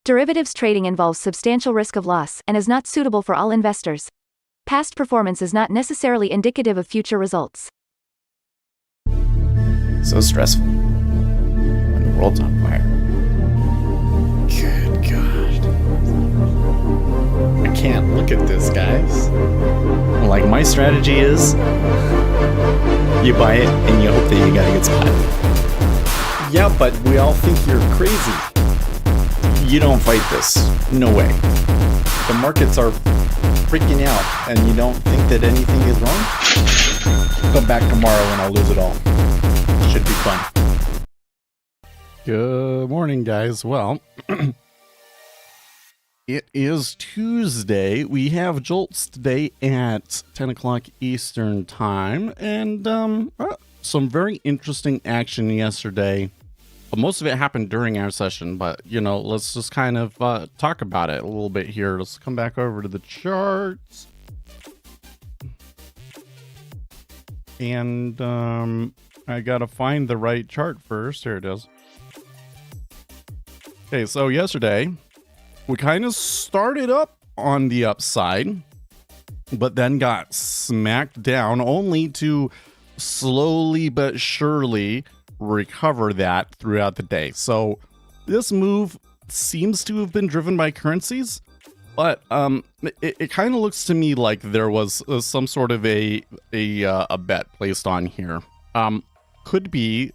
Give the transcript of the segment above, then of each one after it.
Derivatives trading involves substantial risk of loss and is not suitable for all investors. Past performance is not necessarily indicative of future results. So stressful when the world's on fire. Good God. I can't look at this, guys. Like, my strategy is you buy it and you hope that you got a good spot. Yeah, but we all think you're crazy. You don't fight this. No way. The markets are freaking out and you don't think that anything is wrong? Come back tomorrow and I'll lose it all. Should be fun. Good morning, guys. Well, it is Tuesday. We have Jolts today at 10 o'clock Eastern time, and some very interesting action yesterday. Most of it happened during our session, but, let's just kind of talk about it a little bit here. Let's come back over to the charts. And I gotta find the right chart first. Here it is. Okay, so yesterday, we kind of started up on the upside, but then got smacked down, only to slowly but surely recover that throughout the day. So this move seems to have been driven by currencies, but it kind of looks to me like there was some sort of a bet placed on here. Could be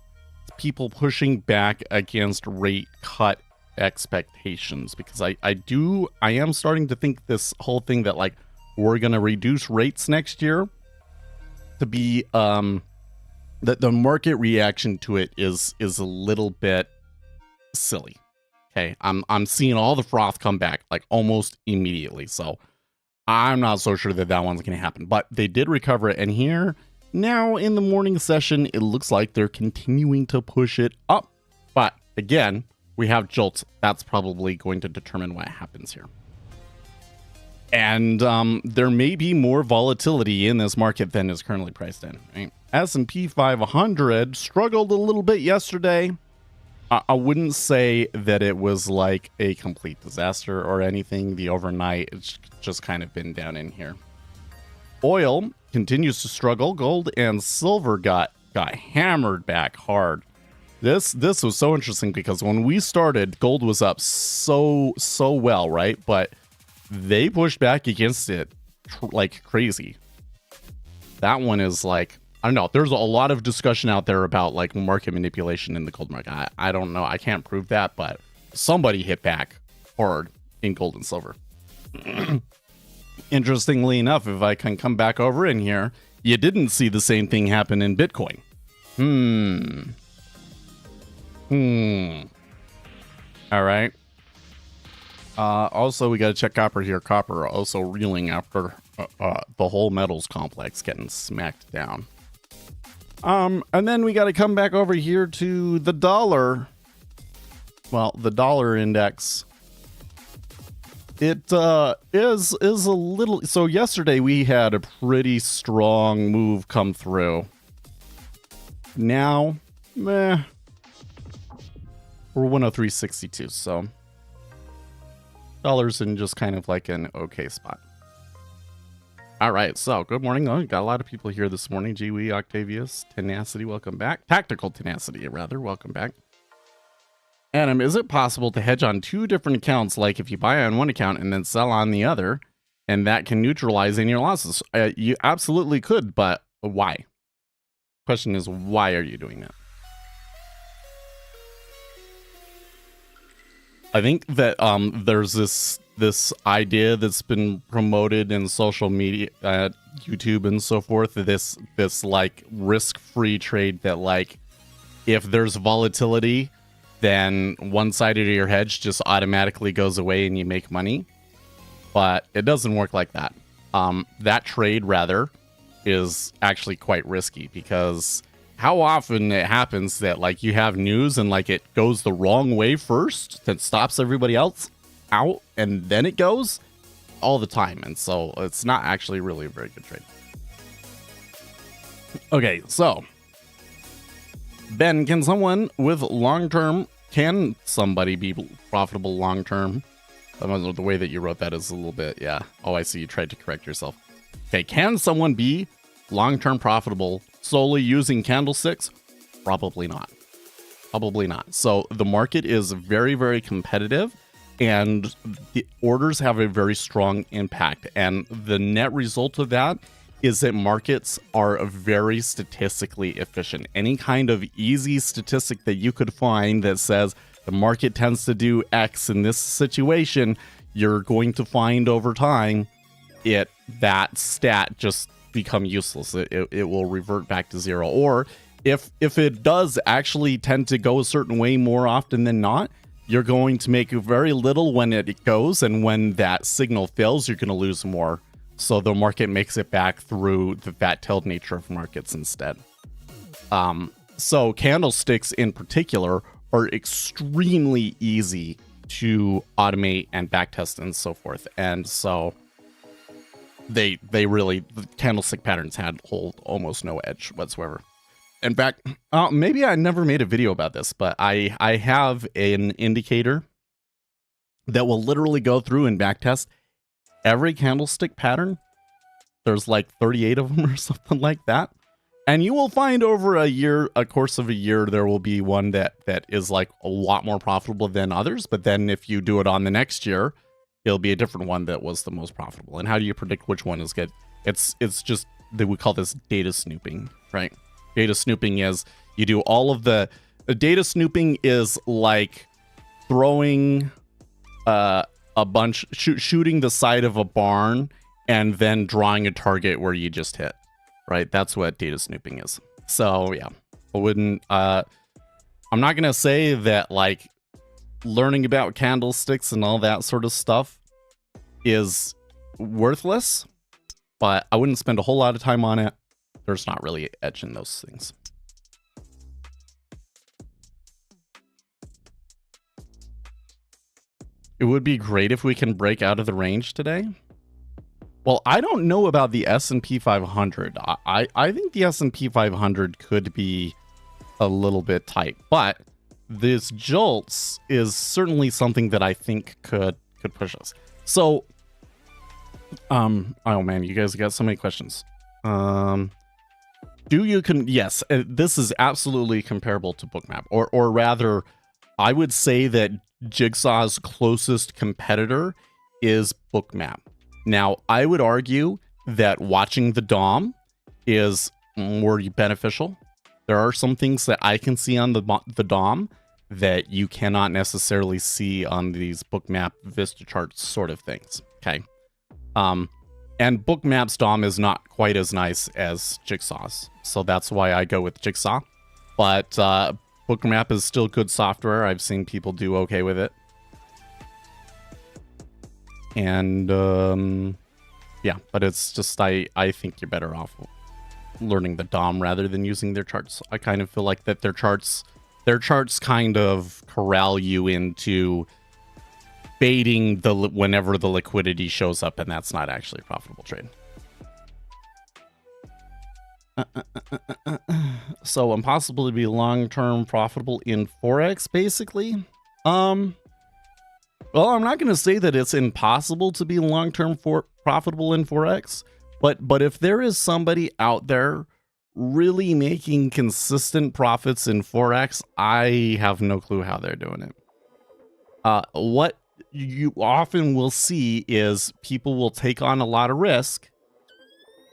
people pushing back against rate cut expectations, because I am starting to think this whole thing that, like, we're gonna reduce rates next year to be that the market reaction to it is a little bit silly. Okay, I'm seeing all the froth come back like almost immediately, so I'm not so sure that one's gonna happen, but they did recover it. And here now in the morning session, it looks like they're continuing to push it up, but again, we have Jolts. That's probably going to determine what happens here. And there may be more volatility in this market than is currently priced in. Right? S&P 500 struggled a little bit yesterday. I wouldn't say that it was like a complete disaster or anything. The overnight, it's just kind of been down in here. Oil continues to struggle. Gold and silver got hammered back hard. This was so interesting because when we started, gold was up so well, right? But they pushed back against it like crazy. That one is like, I don't know. There's a lot of discussion out there about like market manipulation in the gold market. I don't know. I can't prove that, but somebody hit back hard in gold and silver. Interestingly enough, if I can come back over in here, you didn't see the same thing happen in Bitcoin. All right. Also, we got to check copper here. Copper also reeling after the whole metals complex getting smacked down. And then we got to come back over here to the dollar. Well, the dollar index. It is a little. So yesterday we had a pretty strong move come through. Now, meh. We're 103.62, so dollars in just kind of like an okay spot. All right, so good morning. Oh, got a lot of people here this morning. Jiwi, Octavius, Tenacity, welcome back. Tactical Tenacity, rather, welcome back. Adam, is it possible to hedge on two different accounts, like if you buy on one account and then sell on the other, and that can neutralize any of your losses? You absolutely could, but why? Question is, why are you doing that? I think that there's this idea that's been promoted in social media, YouTube and so forth. This like risk-free trade that, like, if there's volatility, then one side of your hedge just automatically goes away and you make money. But it doesn't work like that. That trade rather is actually quite risky, because how often it happens that, like, you have news and, like, it goes the wrong way first, that stops everybody else out, and then it goes all the time. And so it's not actually really a very good trade. Okay, so Ben, can someone with long-term can somebody be profitable long term? The way that you wrote that is a little bit, yeah. Oh, I see. You tried to correct yourself. Okay, can someone be long-term profitable solely using candlesticks? Probably not. Probably not. So the market is very, very competitive, and the orders have a very strong impact. And the net result of that is that markets are very statistically efficient. Any kind of easy statistic that you could find that says the market tends to do X in this situation, you're going to find over time that stat just become useless. It will revert back to zero. Or if it does actually tend to go a certain way more often than not, you're going to make very little when it goes, and when that signal fails, you're going to lose more. So the market makes it back through the fat-tailed nature of markets instead. So candlesticks in particular are extremely easy to automate and backtest and so forth. And so they really, the candlestick patterns hold almost no edge whatsoever. In fact, maybe I never made a video about this, but I have an indicator that will literally go through and backtest every candlestick pattern. There's like 38 of them or something like that. And you will find over a course of a year, there will be one that is like a lot more profitable than others. But then if you do it on the next year, it'll be a different one that was the most profitable. And how do you predict which one is good? It's just, we call this data snooping, right? Data snooping is you do all of the data snooping is like throwing a bunch, shooting the side of a barn and then drawing a target where you just hit, right? That's what data snooping is. So yeah, I wouldn't, I'm not going to say that like learning about candlesticks and all that sort of stuff is worthless, but I wouldn't spend a whole lot of time on it. There's not really edge in those things. It would be great if we can break out of the range today. Well, I don't know about the S&P 500. I think the S&P 500 could be a little bit tight, but this Jolts is certainly something that I think could push us. So, oh man, you guys got so many questions. Yes, this is absolutely comparable to Bookmap, or rather, I would say that Jigsaw's closest competitor is Bookmap. Now, I would argue that watching the DOM is more beneficial. There are some things that I can see on the DOM that you cannot necessarily see on these Bookmap Vista charts sort of things. Okay. And Bookmap's DOM is not quite as nice as Jigsaw's, so that's why I go with Jigsaw. But Bookmap is still good software. I've seen people do okay with it. And yeah, but it's just I think you're better off learning the DOM rather than using their charts. I kind of feel like that their charts kind of corral you into baiting whenever the liquidity shows up, and that's not actually a profitable trade. So impossible to be long-term profitable in Forex, basically. Well, I'm not going to say that it's impossible to be long-term profitable in Forex, but if there is somebody out there really making consistent profits in Forex, I have no clue how they're doing it. What you often will see is people will take on a lot of risk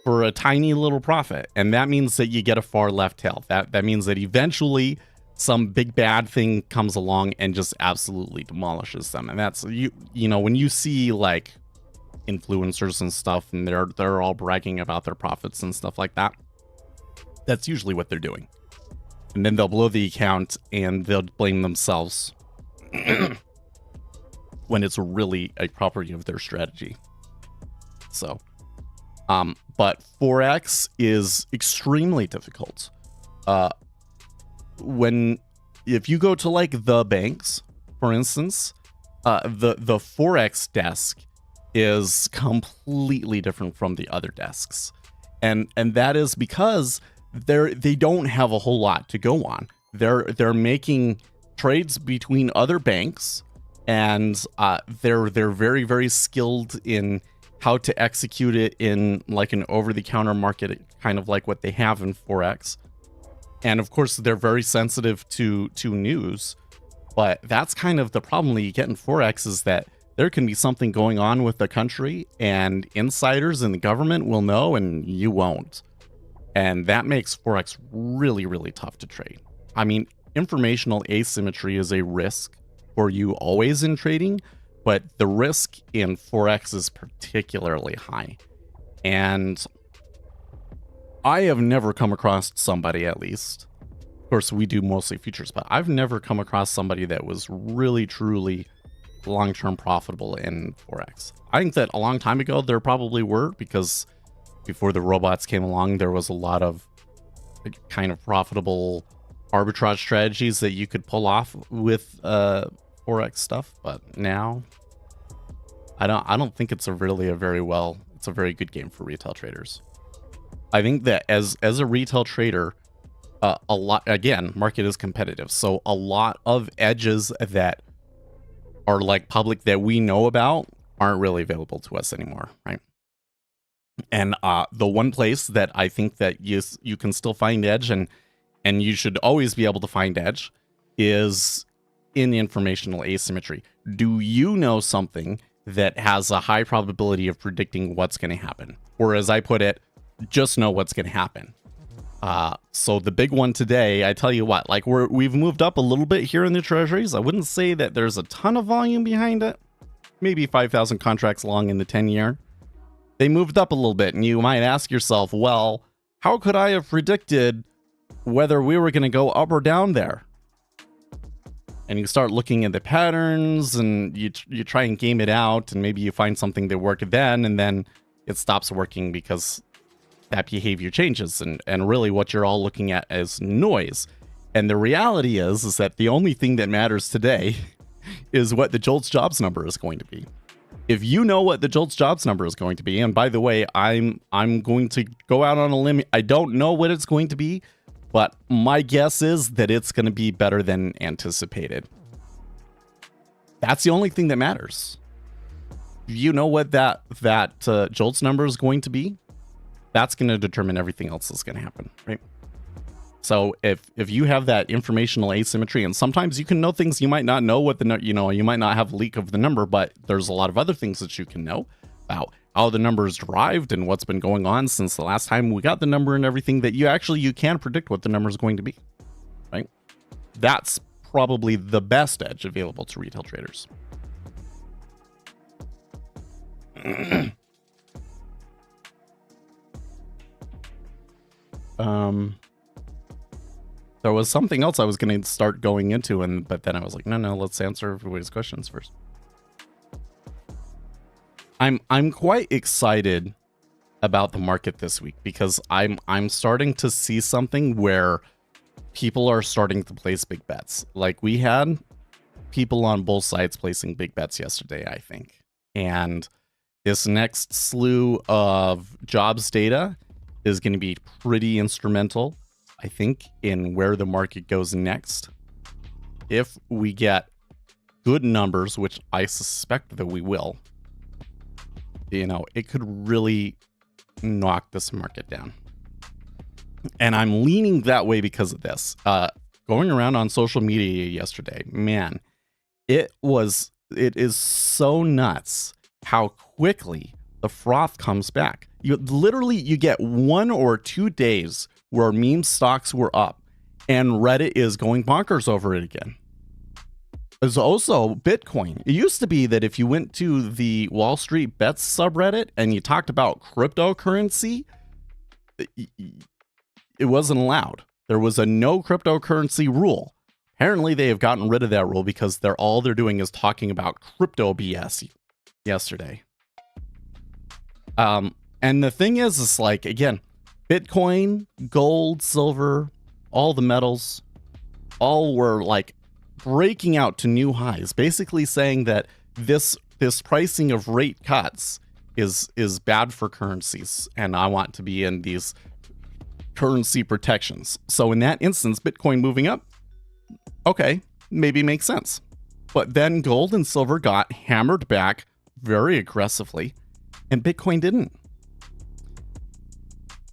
for a tiny little profit, and that means that you get a far left tail. That means that eventually some big bad thing comes along and just absolutely demolishes them. And that's you know, when you see like influencers and stuff and they're all bragging about their profits and stuff like that, that's usually what they're doing. And then they'll blow the account and they'll blame themselves when it's really a property of their strategy. So but Forex is extremely difficult. If you go to like the banks, for instance, the Forex desk is completely different from the other desks, and that is because they don't have a whole lot to go on. They're making trades between other banks, and they're very, very skilled in how to execute it in like an over-the-counter market, kind of like what they have in Forex. And of course, they're very sensitive to news. But that's kind of the problem that you get in Forex, is that there can be something going on with the country and insiders in the government will know and you won't. And that makes Forex really, really tough to trade. I mean, informational asymmetry is a risk for you always in trading, but the risk in Forex is particularly high. And I have never come across somebody, at least. Of course, we do mostly futures, but I've never come across somebody that was really, truly long-term profitable in Forex. I think that a long time ago there probably were, because before the robots came along, there was a lot of kind of profitable arbitrage strategies that you could pull off with Forex stuff. But now, I don't think it's a very good game for retail traders. I think that as a retail trader, a lot, again, market is competitive, so a lot of edges that are like public that we know about aren't really available to us anymore, right? And the one place that I think that you can still find edge, and you should always be able to find edge, is in informational asymmetry. Do you know something that has a high probability of predicting what's going to happen? Or as I put it, just know what's going to happen. So the big one today, I tell you what, like we've moved up a little bit here in the treasuries. I wouldn't say that there's a ton of volume behind it. Maybe 5,000 contracts long in the 10-year. They moved up a little bit, and you might ask yourself, well, how could I have predicted whether we were going to go up or down there? And you start looking at the patterns, and you try and game it out, and maybe you find something that worked then, and then it stops working because that behavior changes, and really what you're all looking at is noise. And the reality is that the only thing that matters today is what the Jolts jobs number is going to be. If you know what the Jolts jobs number is going to be, and by the way, I'm going to go out on a limb. I don't know what it's going to be, but my guess is that it's going to be better than anticipated. That's the only thing that matters. You know what that Jolts number is going to be? That's going to determine everything else that's going to happen, right? So if you have that informational asymmetry, and sometimes you can know things you might not know what you might not have a leak of the number, but there's a lot of other things that you can know about how the number is derived and what's been going on since the last time we got the number and everything, that you can predict what the number is going to be, right? That's probably the best edge available to retail traders. There was something else I was going to start going into, but then I was like, no, let's answer everybody's questions first. I'm quite excited about the market this week because I'm starting to see something where people are starting to place big bets. Like, we had people on both sides placing big bets yesterday, I think. And this next slew of jobs data is going to be pretty instrumental, I think, in where the market goes next. If we get good numbers, which I suspect that we will, it could really knock this market down. And I'm leaning that way because of this. Going around on social media yesterday, man, it is so nuts how quickly the froth comes back. You get 1 or 2 days where meme stocks were up and Reddit is going bonkers over it again. There's also Bitcoin. It used to be that if you went to the Wall Street Bets subreddit and you talked about cryptocurrency, it wasn't allowed. There was a no cryptocurrency rule. Apparently they have gotten rid of that rule because all they're doing is talking about crypto BS yesterday. And the thing is like, again, Bitcoin, gold, silver, all the metals, all were like breaking out to new highs, basically saying that this pricing of rate cuts is bad for currencies, and I want to be in these currency protections. So in that instance, Bitcoin moving up, okay, maybe makes sense. But then gold and silver got hammered back very aggressively, and Bitcoin didn't.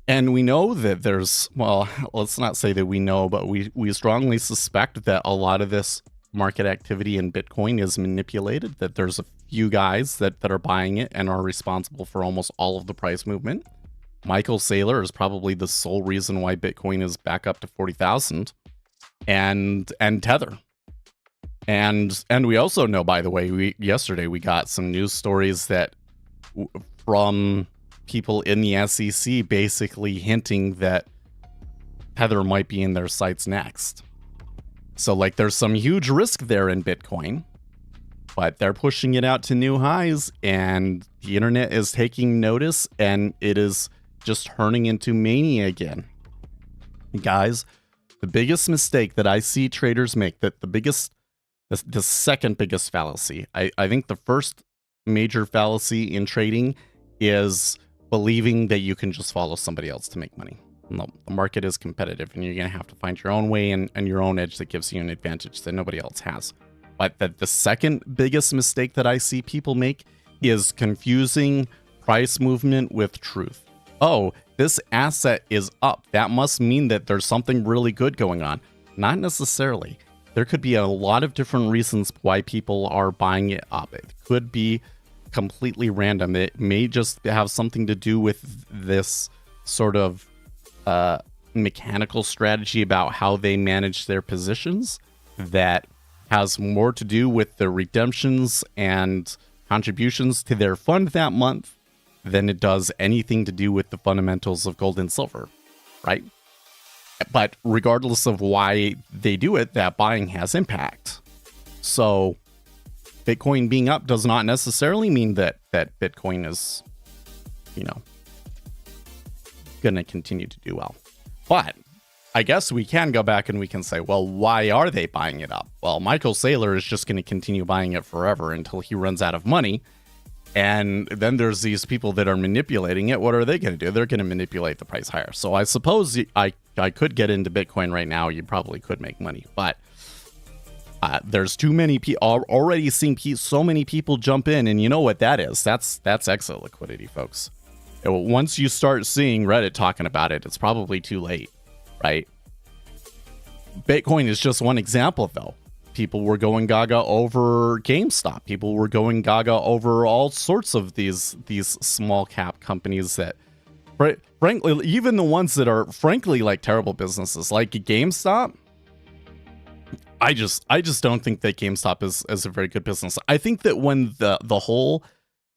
And we know that there's, well, let's not say that we know, but we strongly suspect that a lot of this market activity in Bitcoin is manipulated, that there's a few guys that are buying it and are responsible for almost all of the price movement. Michael Saylor is probably the sole reason why Bitcoin is back up to 40,000, and Tether. And we also know, by the way, yesterday we got some news stories that from people in the SEC basically hinting that Tether might be in their sights next. So like there's some huge risk there in Bitcoin, but they're pushing it out to new highs, and the internet is taking notice, and it is just turning into mania again. Guys, the biggest mistake that I see traders make, that the second biggest fallacy, I think the first major fallacy in trading is believing that you can just follow somebody else to make money. No, the market is competitive, and you're going to have to find your own way and your own edge that gives you an advantage that nobody else has. But the second biggest mistake that I see people make is confusing price movement with truth. Oh, this asset is up. That must mean that there's something really good going on. Not necessarily. There could be a lot of different reasons why people are buying it up. It could be completely random. It may just have something to do with this sort of mechanical strategy about how they manage their positions that has more to do with the redemptions and contributions to their fund that month than it does anything to do with the fundamentals of gold and silver, right? But regardless of why they do it, that buying has impact. So Bitcoin being up does not necessarily mean that Bitcoin is, going to continue to do well. But I guess we can go back and we can say, well, why are they buying it up? Well, Michael Saylor is just going to continue buying it forever until he runs out of money. And then there's these people that are manipulating it. What are they going to do? They're going to manipulate the price higher. So I suppose I could get into Bitcoin right now. You probably could make money, but there's too many people already seeing so many people jump in, and you know what that is? That's exit liquidity, folks. Once you start seeing Reddit talking about it, it's probably too late, right? Bitcoin is just one example, though. People were going gaga over GameStop. People were going gaga over all sorts of these small cap companies that, frankly, even the ones that are frankly like terrible businesses, like GameStop. I just don't think that GameStop is a very good business. I think that when the whole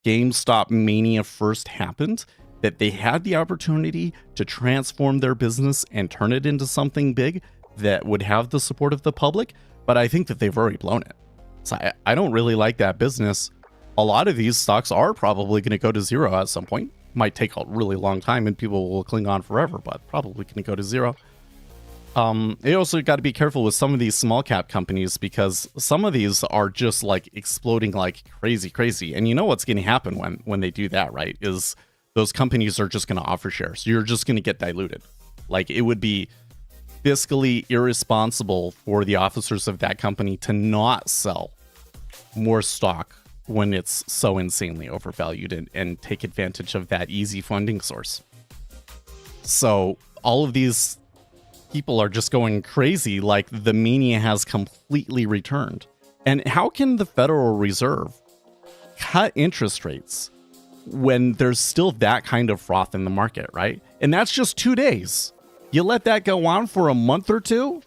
GameStop mania first happened, that they had the opportunity to transform their business and turn it into something big that would have the support of the public, but I think that they've already blown it. So I don't really like that business. A lot of these stocks are probably going to go to zero at some point. Might take a really long time and people will cling on forever, but probably going to go to zero. You also got to be careful with some of these small cap companies, because some of these are just like exploding like crazy. And you know what's going to happen when they do that, right? Is those companies are just going to offer shares. You're just going to get diluted. Like, it would be fiscally irresponsible for the officers of that company to not sell more stock when it's so insanely overvalued and take advantage of that easy funding source. So all of these people are just going crazy, like the mania has completely returned. And how can the Federal Reserve cut interest rates when there's still that kind of froth in the market, right? And that's just 2 days. You let that go on for a month or two,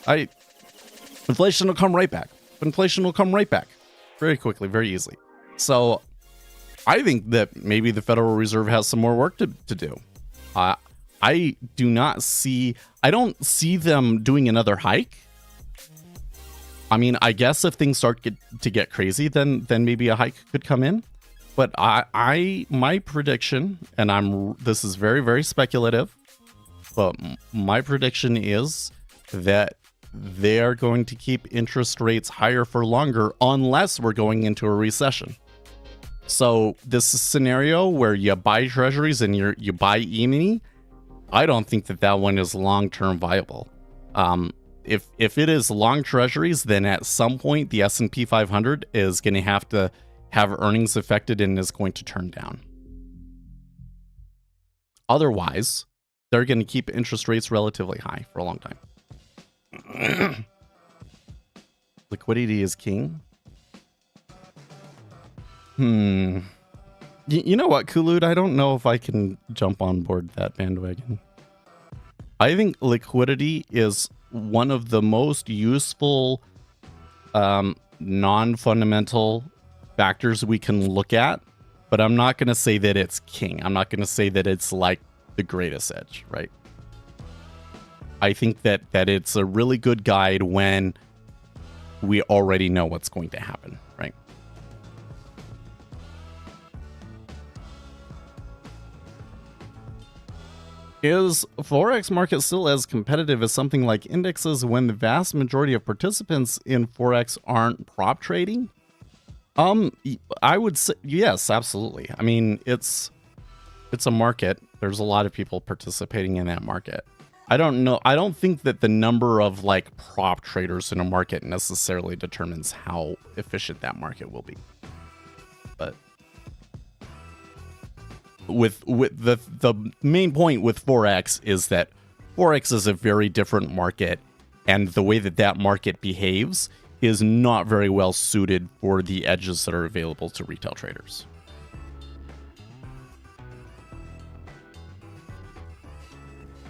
inflation will come right back. Inflation will come right back very quickly, very easily. So I think that maybe the Federal Reserve has some more work to do. I don't see them doing another hike. I mean, I guess if things start to get crazy, then maybe a hike could come in. But my prediction, and this is very, very speculative, but my prediction is that they are going to keep interest rates higher for longer unless we're going into a recession. So this scenario where you buy treasuries and you buy E-mini, I don't think that one is long-term viable. if it is long treasuries, then at some point the S&P 500 is going to have earnings affected and is going to turn down. Otherwise, they're going to keep interest rates relatively high for a long time. Liquidity is king. You know what, Kulud? I don't know if I can jump on board that bandwagon. I think liquidity is one of the most useful non-fundamental factors we can look at, but I'm not going to say that it's king. I'm not going to say that it's like the greatest edge, right? I think that it's a really good guide when we already know what's going to happen, right? Is Forex market still as competitive as something like indexes when the vast majority of participants in Forex aren't prop trading? I would say yes, absolutely. I mean, it's a market. There's a lot of people participating in that market. I don't know. I don't think that the number of like prop traders in a market necessarily determines how efficient that market will be. But with the main point with Forex is that Forex is a very different market, and the way that market behaves is not very well suited for the edges that are available to retail traders.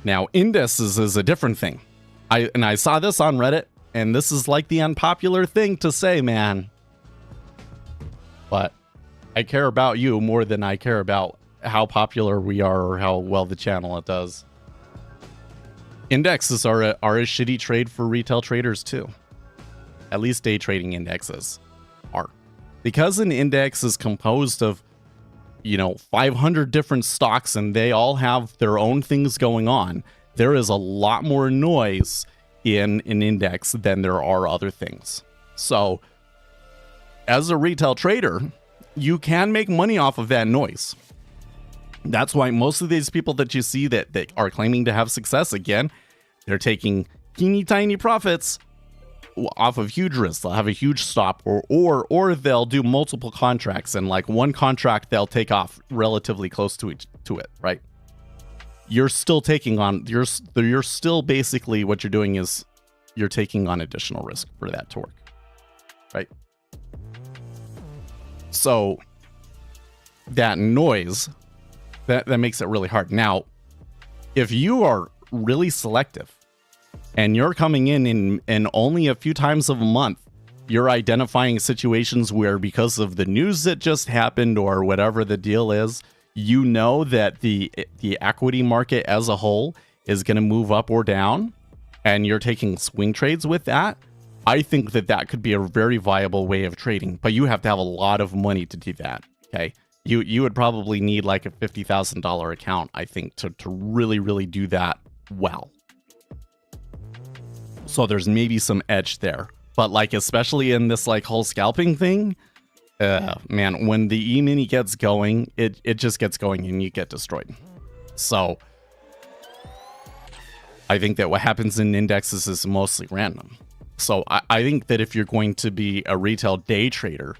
Now, indices is a different thing. I saw this on Reddit, and this is like the unpopular thing to say, man. But I care about you more than I care about how popular we are or how well the channel it does. Indexes are a shitty trade for retail traders too. At least day trading indexes are. Because an index is composed of, 500 different stocks and they all have their own things going on, there is a lot more noise in an index than there are other things. So, as a retail trader, you can make money off of that noise. That's why most of these people that you see that are claiming to have success, again, they're taking teeny tiny profits off of huge risks. They'll have a huge stop, or they'll do multiple contracts, and like one contract they'll take off relatively close to it, right? You're still taking on, you're still basically, what you're doing is you're taking on additional risk for that to work, right? So that noise, that makes it really hard. Now, if you are really selective and you're coming in only a few times of a month, you're identifying situations where, because of the news that just happened or whatever the deal is, you know that the equity market as a whole is going to move up or down, and you're taking swing trades with that, I think that could be a very viable way of trading. But you have to have a lot of money to do that, okay? You would probably need like a $50,000 account, I think, to really, really do that well. So there's maybe some edge there. But like, especially in this like whole scalping thing, man, when the E-mini gets going, it just gets going and you get destroyed. So I think that what happens in indexes is mostly random. So I think that if you're going to be a retail day trader,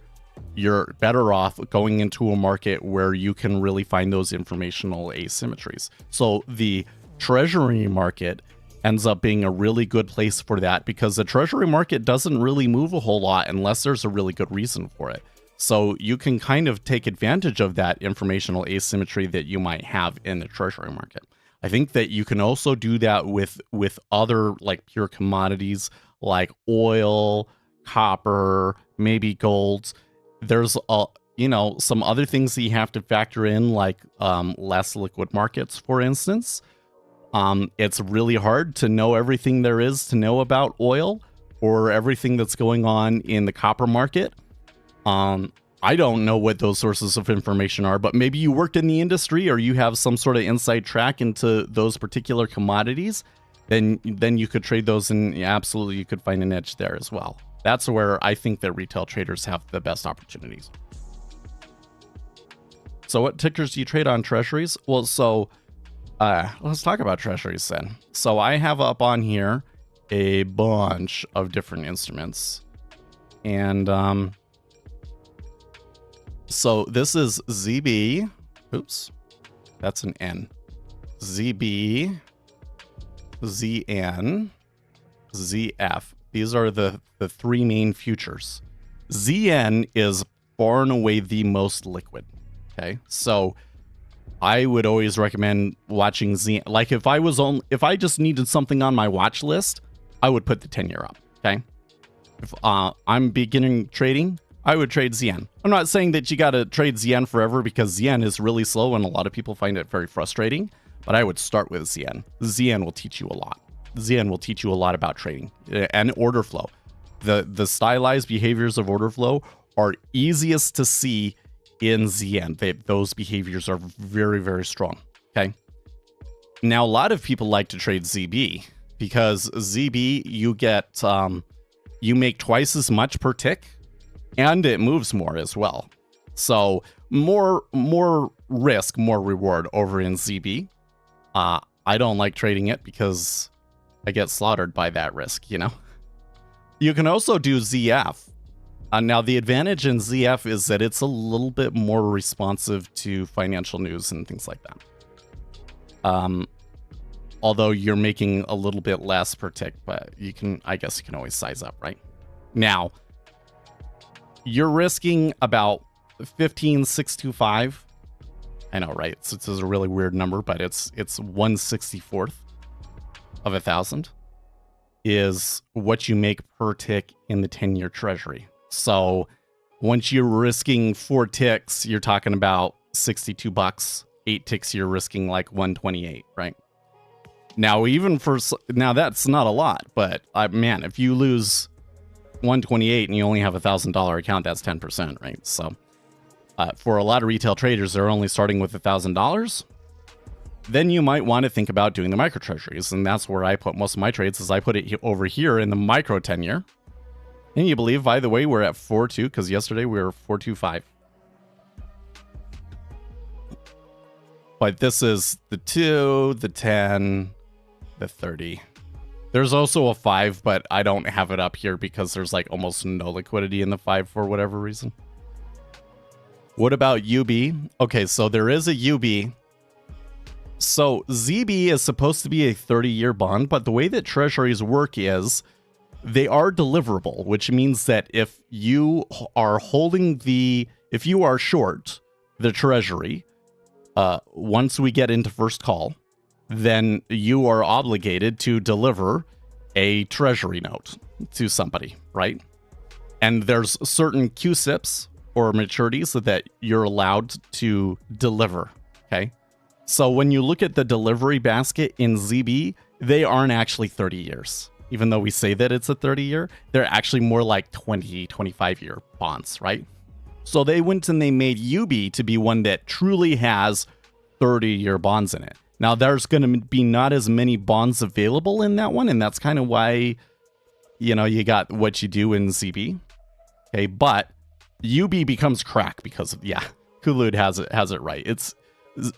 you're better off going into a market where you can really find those informational asymmetries. So the treasury market ends up being a really good place for that, because the treasury market doesn't really move a whole lot unless there's a really good reason for it. So you can kind of take advantage of that informational asymmetry that you might have in the treasury market. I think that you can also do that with other like pure commodities like oil, copper, maybe golds. There's some other things that you have to factor in, like less liquid markets, for instance. It's really hard to know everything there is to know about oil or everything that's going on in the copper market. I don't know what those sources of information are, but maybe you worked in the industry or you have some sort of inside track into those particular commodities. Then you could trade those, and absolutely you could find an edge there as well. That's where I think that retail traders have the best opportunities. So what tickers do you trade on treasuries? Well, so let's talk about treasuries then. So I have up on here a bunch of different instruments. And so this is ZB. Oops, that's an N. ZB, ZN, ZF. These are the three main futures. ZN is far and away the most liquid. Okay, so I would always recommend watching ZN. Like if I just needed something on my watch list, I would put the 10-year up. Okay, if I'm beginning trading, I would trade ZN. I'm not saying that you got to trade ZN forever because ZN is really slow and a lot of people find it very frustrating. But I would start with ZN. ZN will teach you a lot. ZN will teach you a lot about trading and order flow. The stylized behaviors of order flow are easiest to see in ZN. Those behaviors are very, very strong. Okay. Now, a lot of people like to trade ZB because ZB, you get, you make twice as much per tick and it moves more as well. So more risk, more reward over in ZB. I don't like trading it because I get slaughtered by that risk, you know? You can also do ZF. Now, the advantage in ZF is that it's a little bit more responsive to financial news and things like that. Although you're making a little bit less per tick, but I guess you can always size up, right? Now, you're risking about 15,625. I know, right? So it's a really weird number, but it's 1/64th of 1,000 is what you make per tick in the 10-year treasury. So once you're risking 4 ticks, you're talking about $62. 8 ticks, you're risking like 128, right? Now, now that's not a lot, but man, if you lose 128 and you only have $1,000 account, that's 10%, right? So for a lot of retail traders, they're only starting with $1,000. Then you might want to think about doing the micro treasuries, and that's where I put most of my trades. Is I put it over here in the micro 10-year. And you believe, by the way, we're at 4.2 because yesterday we were 4.25. But this is the 2, the 10, the 30. There's also a 5, but I don't have it up here because there's like almost no liquidity in the 5 for whatever reason. What about UB? Okay, so there is a UB. So ZB is supposed to be a 30-year bond, but the way that treasuries work is they are deliverable, which means that if you are if you are short the treasury, once we get into first call, then you are obligated to deliver a treasury note to somebody, right? And there's certain QSIPs or maturities that you're allowed to deliver, okay? So when you look at the delivery basket in ZB, they aren't actually 30 years. Even though we say that it's a 30-year, they're actually more like 20, 25-year bonds, right? So they went and they made UB to be one that truly has 30-year bonds in it. Now, there's going to be not as many bonds available in that one, and that's kind of why, you know, you got what you do in ZB. Okay, but UB becomes crack because of, yeah, Kulud has it right. It's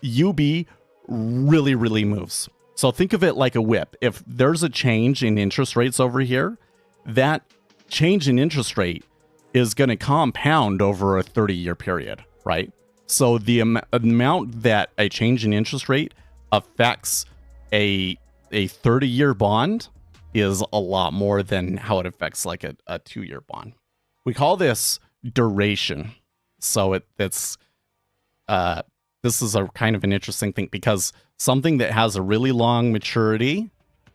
UB really, really moves. So think of it like a whip. If there's a change in interest rates over here, that change in interest rate is going to compound over a 30-year period, right? So the amount that a change in interest rate affects a 30-year bond is a lot more than how it affects like a 2-year bond. We call this duration. So this is a kind of an interesting thing because something that has a really long maturity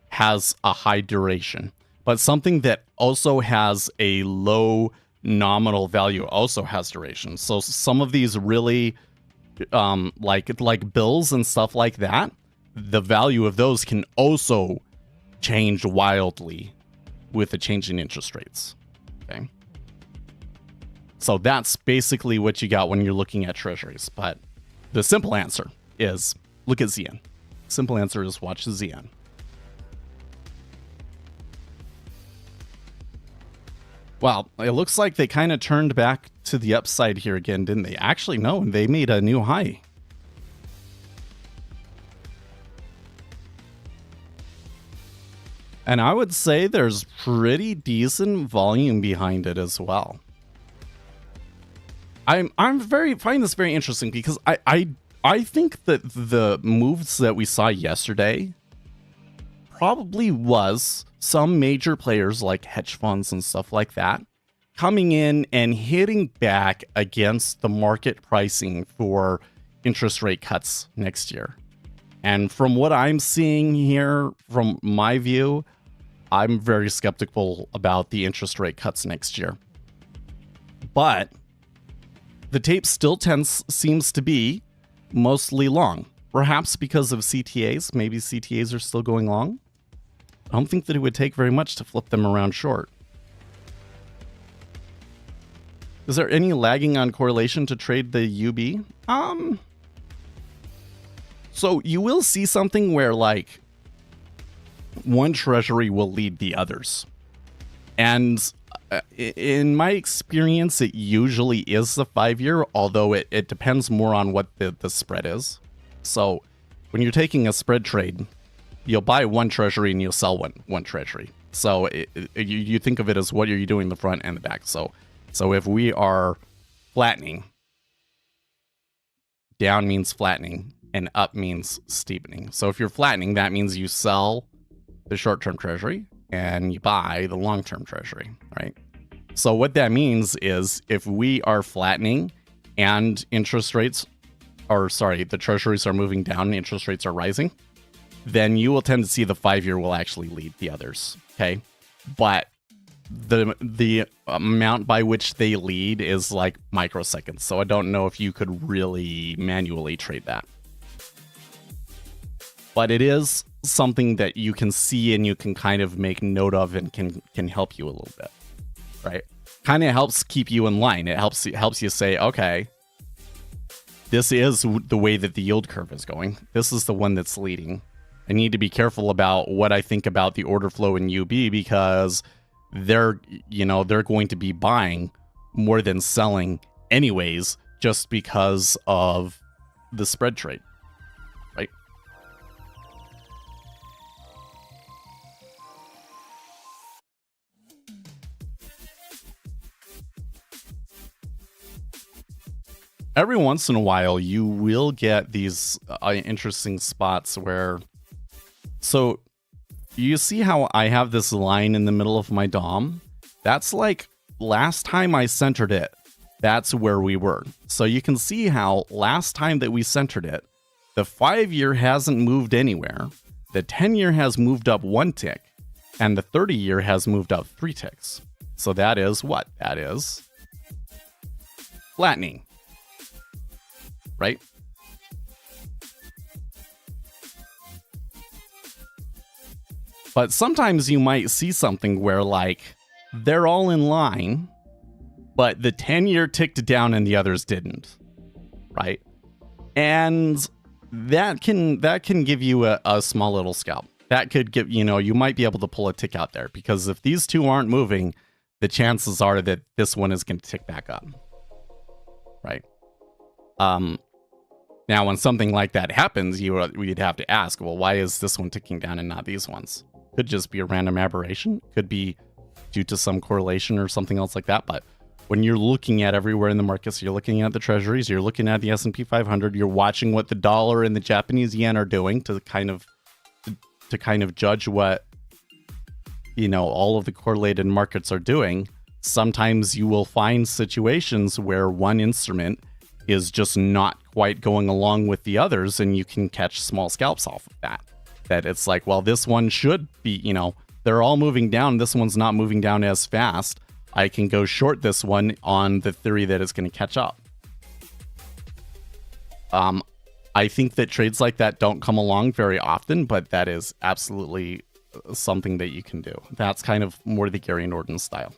has a high duration, but something that also has a low nominal value also has duration. So some of these really like bills and stuff like that, the value of those can also change wildly with a change in interest rates. Okay. So that's basically what you got when you're looking at treasuries. But the simple answer is look at ZN. Simple answer is watch the ZN. Well, it looks like they kind of turned back to the upside here again, didn't they? Actually, no, they made a new high. And I would say there's pretty decent volume behind it as well. I find this very interesting because I think that the moves that we saw yesterday probably was some major players like hedge funds and stuff like that coming in and hitting back against the market pricing for interest rate cuts next year. And from what I'm seeing here, from my view, I'm very skeptical about the interest rate cuts next year. But the tape still seems to be mostly long. Perhaps because of CTAs. Maybe CTAs are still going long. I don't think that it would take very much to flip them around short. Is there any lagging on correlation to trade the UB? So you will see something where like one treasury will lead the others. And in my experience, it usually is the 5-year, although it depends more on what the spread is. So when you're taking a spread trade, you'll buy one treasury and you'll sell one treasury. So you think of it as what are you doing in the front and the back. So if we are flattening, down means flattening and up means steepening. So if you're flattening, that means you sell the short-term treasury and you buy the long-term treasury, right? So what that means is if we are flattening and the treasuries are moving down and interest rates are rising, then you will tend to see the 5-year will actually lead the others, okay? But the amount by which they lead is like microseconds, so I don't know if you could really manually trade that. But it is something that you can see and you can kind of make note of and can help you a little bit, right? Kind of helps keep you in line. It helps you say, okay, this is the way that the yield curve is going. This is the one that's leading. I need to be careful about what I think about the order flow in UB because they're going to be buying more than selling anyways, just because of the spread trade, right? Every once in a while, you will get these interesting spots where, so you see how I have this line in the middle of my DOM? That's like last time I centered it, that's where we were. So you can see how last time that we centered it, the 5-year hasn't moved anywhere, the 10-year has moved up 1 tick, and the 30-year has moved up 3 ticks. So that is what? That is flattening, right? But sometimes you might see something where like they're all in line, but the 10-year ticked down and the others didn't, right? And that can give you a small little scalp. That could give, you might be able to pull a tick out there because if these two aren't moving, the chances are that this one is going to tick back up, right? Now, when something like that happens, we'd have to ask, well, why is this one ticking down and not these ones? Could just be a random aberration. Could be due to some correlation or something else like that. But when you're looking at everywhere in the markets, you're looking at the treasuries, you're looking at the S&P 500, you're watching what the dollar and the Japanese yen are doing to kind of judge what all of the correlated markets are doing. Sometimes you will find situations where one instrument is just not quite going along with the others, and you can catch small scalps off of that. That it's like, well, this one should be, they're all moving down. This one's not moving down as fast. I can go short this one on the theory that it's going to catch up. I think that trades like that don't come along very often, but that is absolutely something that you can do. That's kind of more the Gary Norton style.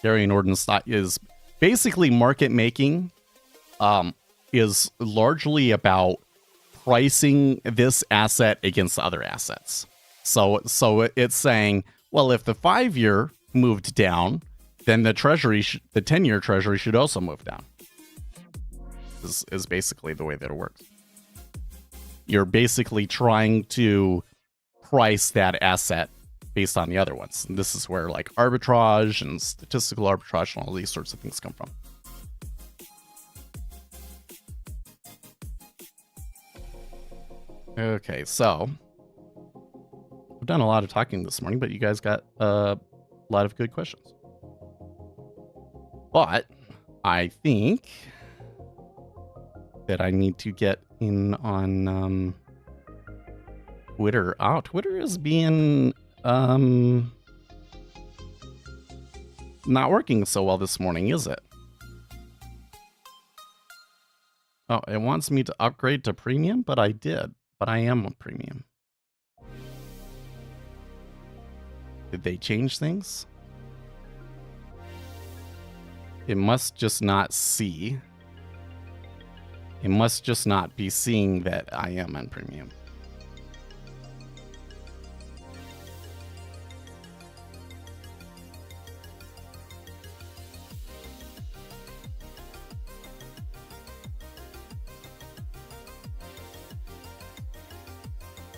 Gary Norton style is basically market making, is largely about pricing this asset against other assets. So it's saying, well, if the 5-year moved down, then the 10-year treasury should also move down. This is basically the way that it works. You're basically trying to price that asset based on the other ones. And this is where like arbitrage and statistical arbitrage and all these sorts of things come from. Okay, so I've done a lot of talking this morning, but you guys got a lot of good questions. But I think that I need to get in on Twitter. Oh, Twitter is being not working so well this morning, is it? Oh, it wants me to upgrade to premium, but I did. But I am on premium. Did they change things? It must just not see. It must just not be seeing that I am on premium.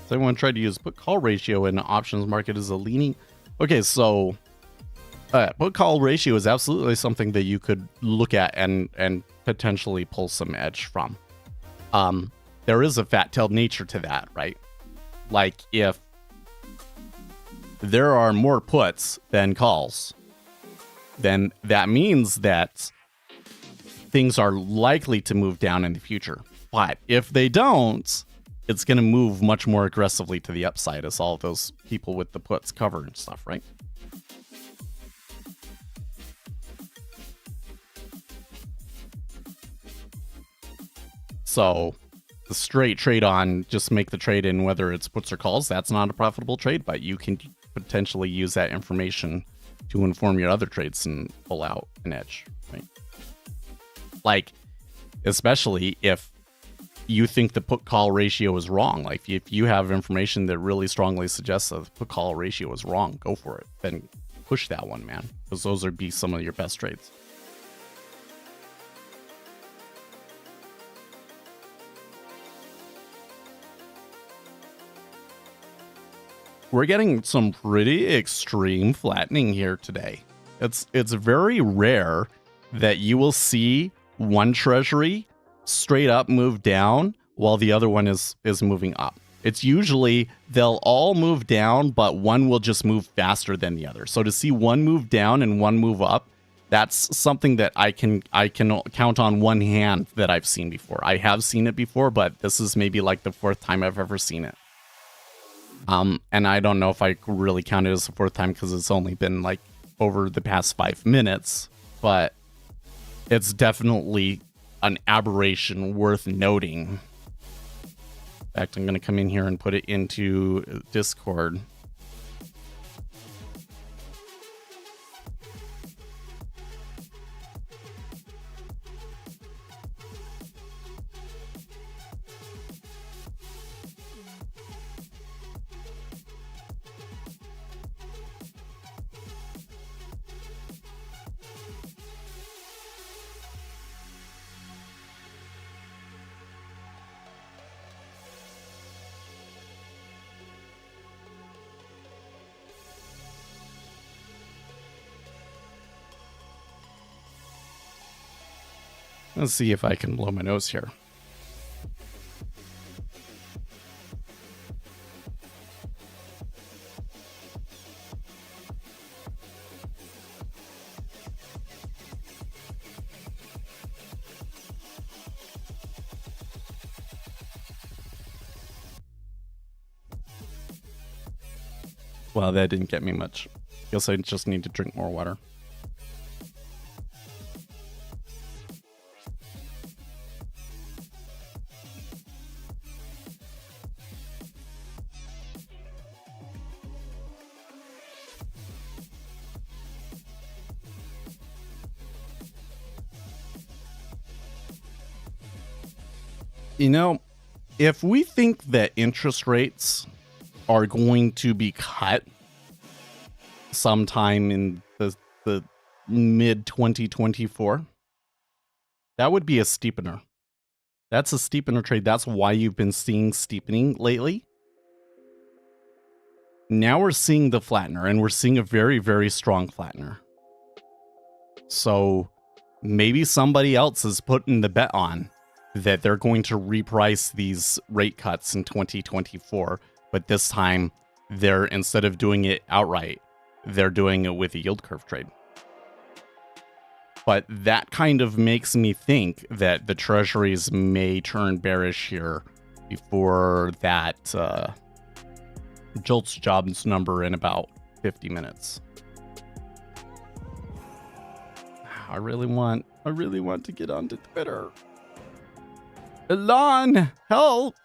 So everyone tried to use put call ratio in the options market as a leaning. Okay, so put call ratio is absolutely something that you could look at and potentially pull some edge from. There is a fat-tailed nature to that, right? Like if there are more puts than calls, then that means that things are likely to move down in the future. But if they don't, it's going to move much more aggressively to the upside as all those people with the puts cover and stuff, right? So the straight trade on just make the trade in whether it's puts or calls, that's not a profitable trade, but you can potentially use that information to inform your other trades and pull out an edge, right? Like, especially if you think the put call ratio is wrong. Like if you have information that really strongly suggests that the put call ratio is wrong, go for it. Then push that one, man, because those would be some of your best trades. We're getting some pretty extreme flattening here today. It's very rare that you will see one treasury straight up move down while the other one is moving up. It's usually they'll all move down, but one will just move faster than the other. So to see one move down and one move up, that's something that I can count on one hand that I've seen before. I have seen it before, but this is maybe like the fourth time I've ever seen it. And I don't know if I really count it as the fourth time because it's only been like over the past 5 minutes, but it's definitely an aberration worth noting. In fact, I'm going to come in here and put it into Discord. Let's see if I can blow my nose here. Well, that didn't get me much. Guess I just need to drink more water. You know, if we think that interest rates are going to be cut sometime in the mid 2024, that would be a steepener. That's a steepener trade. That's why you've been seeing steepening lately. Now we're seeing the flattener, and we're seeing a very, very strong flattener. So maybe somebody else is putting the bet on that they're going to reprice these rate cuts in 2024, but this time they're, instead of doing it outright, they're doing it with a yield curve trade. But that kind of makes me think that the treasuries may turn bearish here before that Jolts jobs number in about 50 minutes. I really want to get onto Twitter. Elon, help!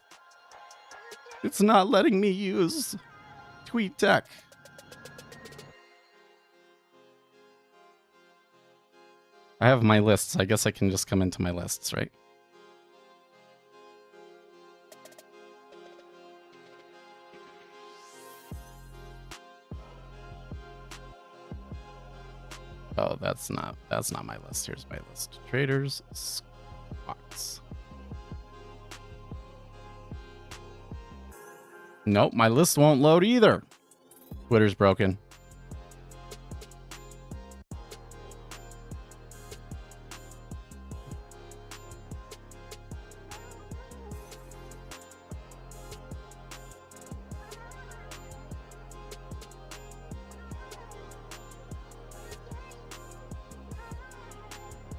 It's not letting me use TweetDeck. I have my lists. I guess I can just come into my lists, right? Oh, that's not my list. Here's my list. Traders, stocks. Nope, my list won't load either. Twitter's broken.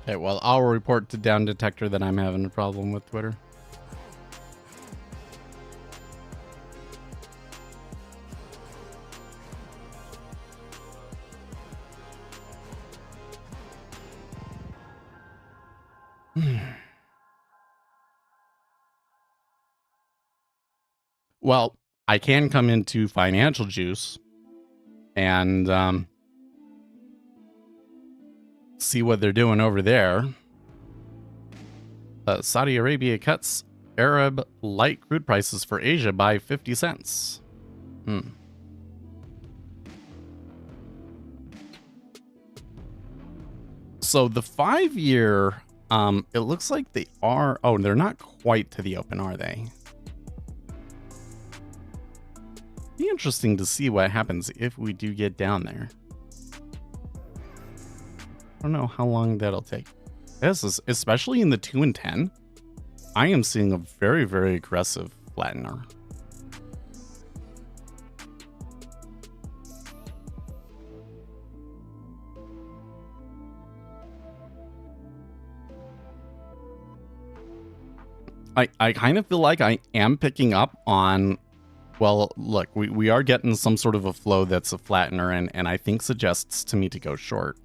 Okay, well, I'll report to Down Detector that I'm having a problem with Twitter. Well, I can come into Financial Juice and see what they're doing over there. Saudi Arabia cuts Arab light crude prices for Asia by 50 cents. So the 5-year, it looks like they are, oh, they're not quite to the open, are they? Be interesting to see what happens if we do get down there. I don't know how long that'll take. This is, especially in the 2 and 10, I am seeing a very, very aggressive flattener. I kind of feel like I am picking up on, well, look, we are getting some sort of a flow that's a flattener and I think suggests to me to go short.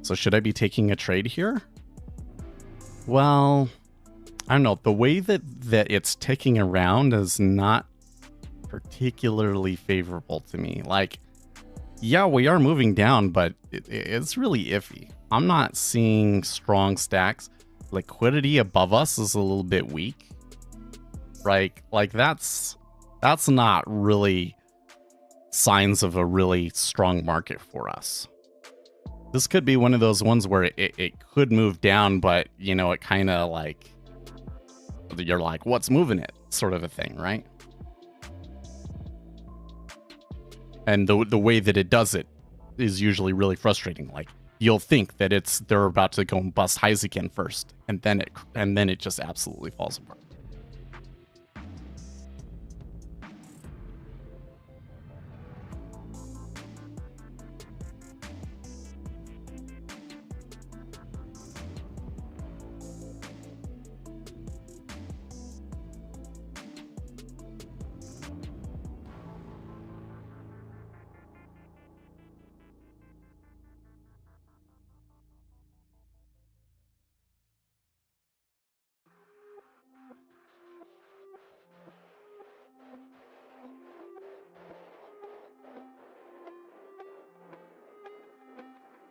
So should I be taking a trade here? Well, I don't know. The way that it's ticking around is not particularly favorable to me. Like, yeah, we are moving down, but it's really iffy. I'm not seeing strong stacks. Liquidity above us is a little bit weak. Right? Like that's not really signs of a really strong market for us. This could be one of those ones where it could move down, but, you know, it kind of like, you're like, what's moving it? Sort of a thing, right? And the way that it does it is usually really frustrating. Like, you'll think that they're about to go and bust highs again first, and then it just absolutely falls apart.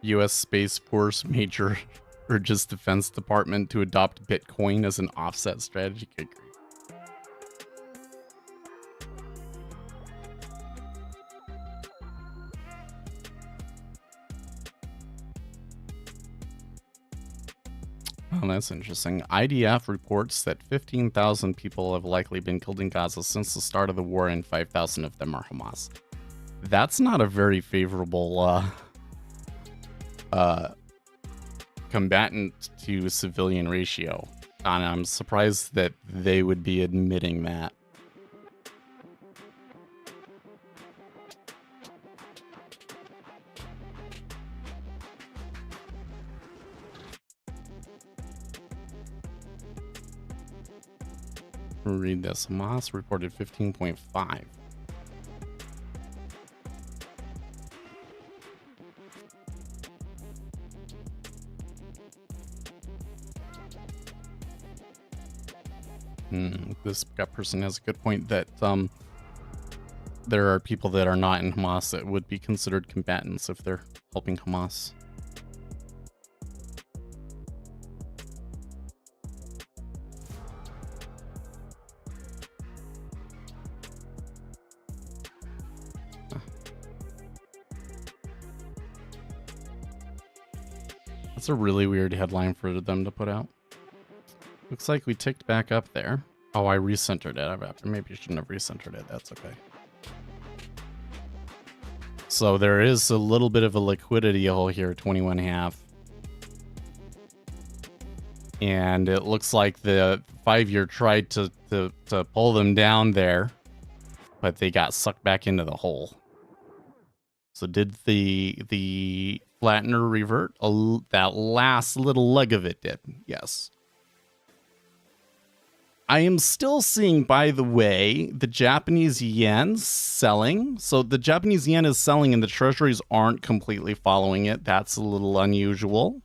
U.S. Space Force Major urges Defense Department to adopt Bitcoin as an offset strategy. Good grief. Oh, that's interesting. IDF reports that 15,000 people have likely been killed in Gaza since the start of the war, and 5,000 of them are Hamas. That's not a very favorable combatant to civilian ratio. And I'm surprised that they would be admitting that. Read this. Hamas reported 15.5. This person has a good point that there are people that are not in Hamas that would be considered combatants if they're helping Hamas. That's a really weird headline for them to put out. Looks like we ticked back up there. Oh, I recentered it. Maybe I shouldn't have recentered it. That's okay. So there is a little bit of a liquidity hole here, 21.5. And it looks like the 5-year tried to pull them down there, but they got sucked back into the hole. So did the flattener revert? That last little leg of it did, yes. I am still seeing, by the way, the Japanese yen selling. So the Japanese yen is selling and the treasuries aren't completely following it. That's a little unusual.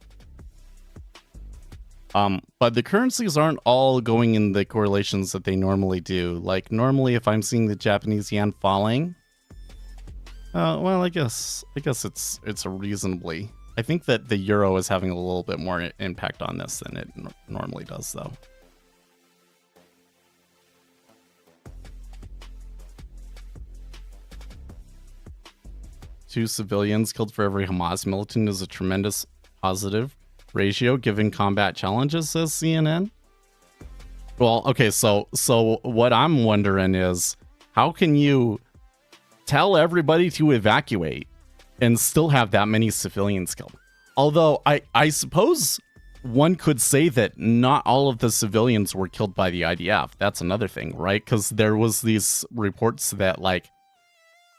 But the currencies aren't all going in the correlations that they normally do. Like normally if I'm seeing the Japanese yen falling, well, I guess it's a reasonably. I think that the euro is having a little bit more impact on this than it normally does, though. Two civilians killed for every Hamas militant is a tremendous positive ratio given combat challenges, says CNN. Well, okay, so what I'm wondering is, how can you tell everybody to evacuate and still have that many civilians killed? Although I suppose one could say that not all of the civilians were killed by the IDF. That's another thing, right? Because there was these reports that, like,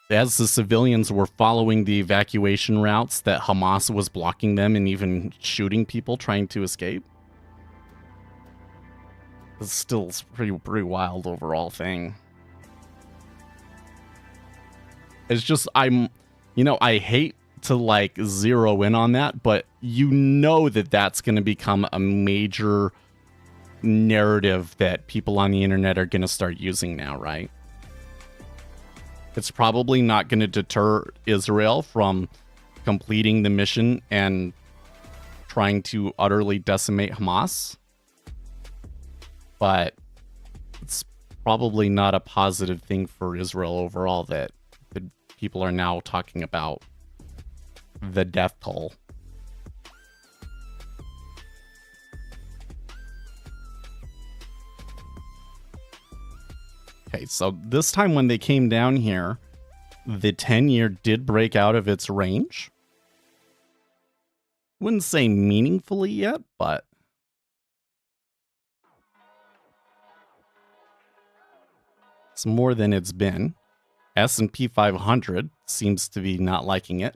as the civilians were following the evacuation routes, that Hamas was blocking them and even shooting people trying to escape. It's still pretty wild overall thing. It's just, I hate to like zero in on that, but you know that that's going to become a major narrative that people on the internet are going to start using now, right? It's probably not going to deter Israel from completing the mission and trying to utterly decimate Hamas. But it's probably not a positive thing for Israel overall that the people are now talking about the death toll. Okay, so this time when they came down here, the 10-year did break out of its range. Wouldn't say meaningfully yet, but it's more than it's been. S&P 500 seems to be not liking it.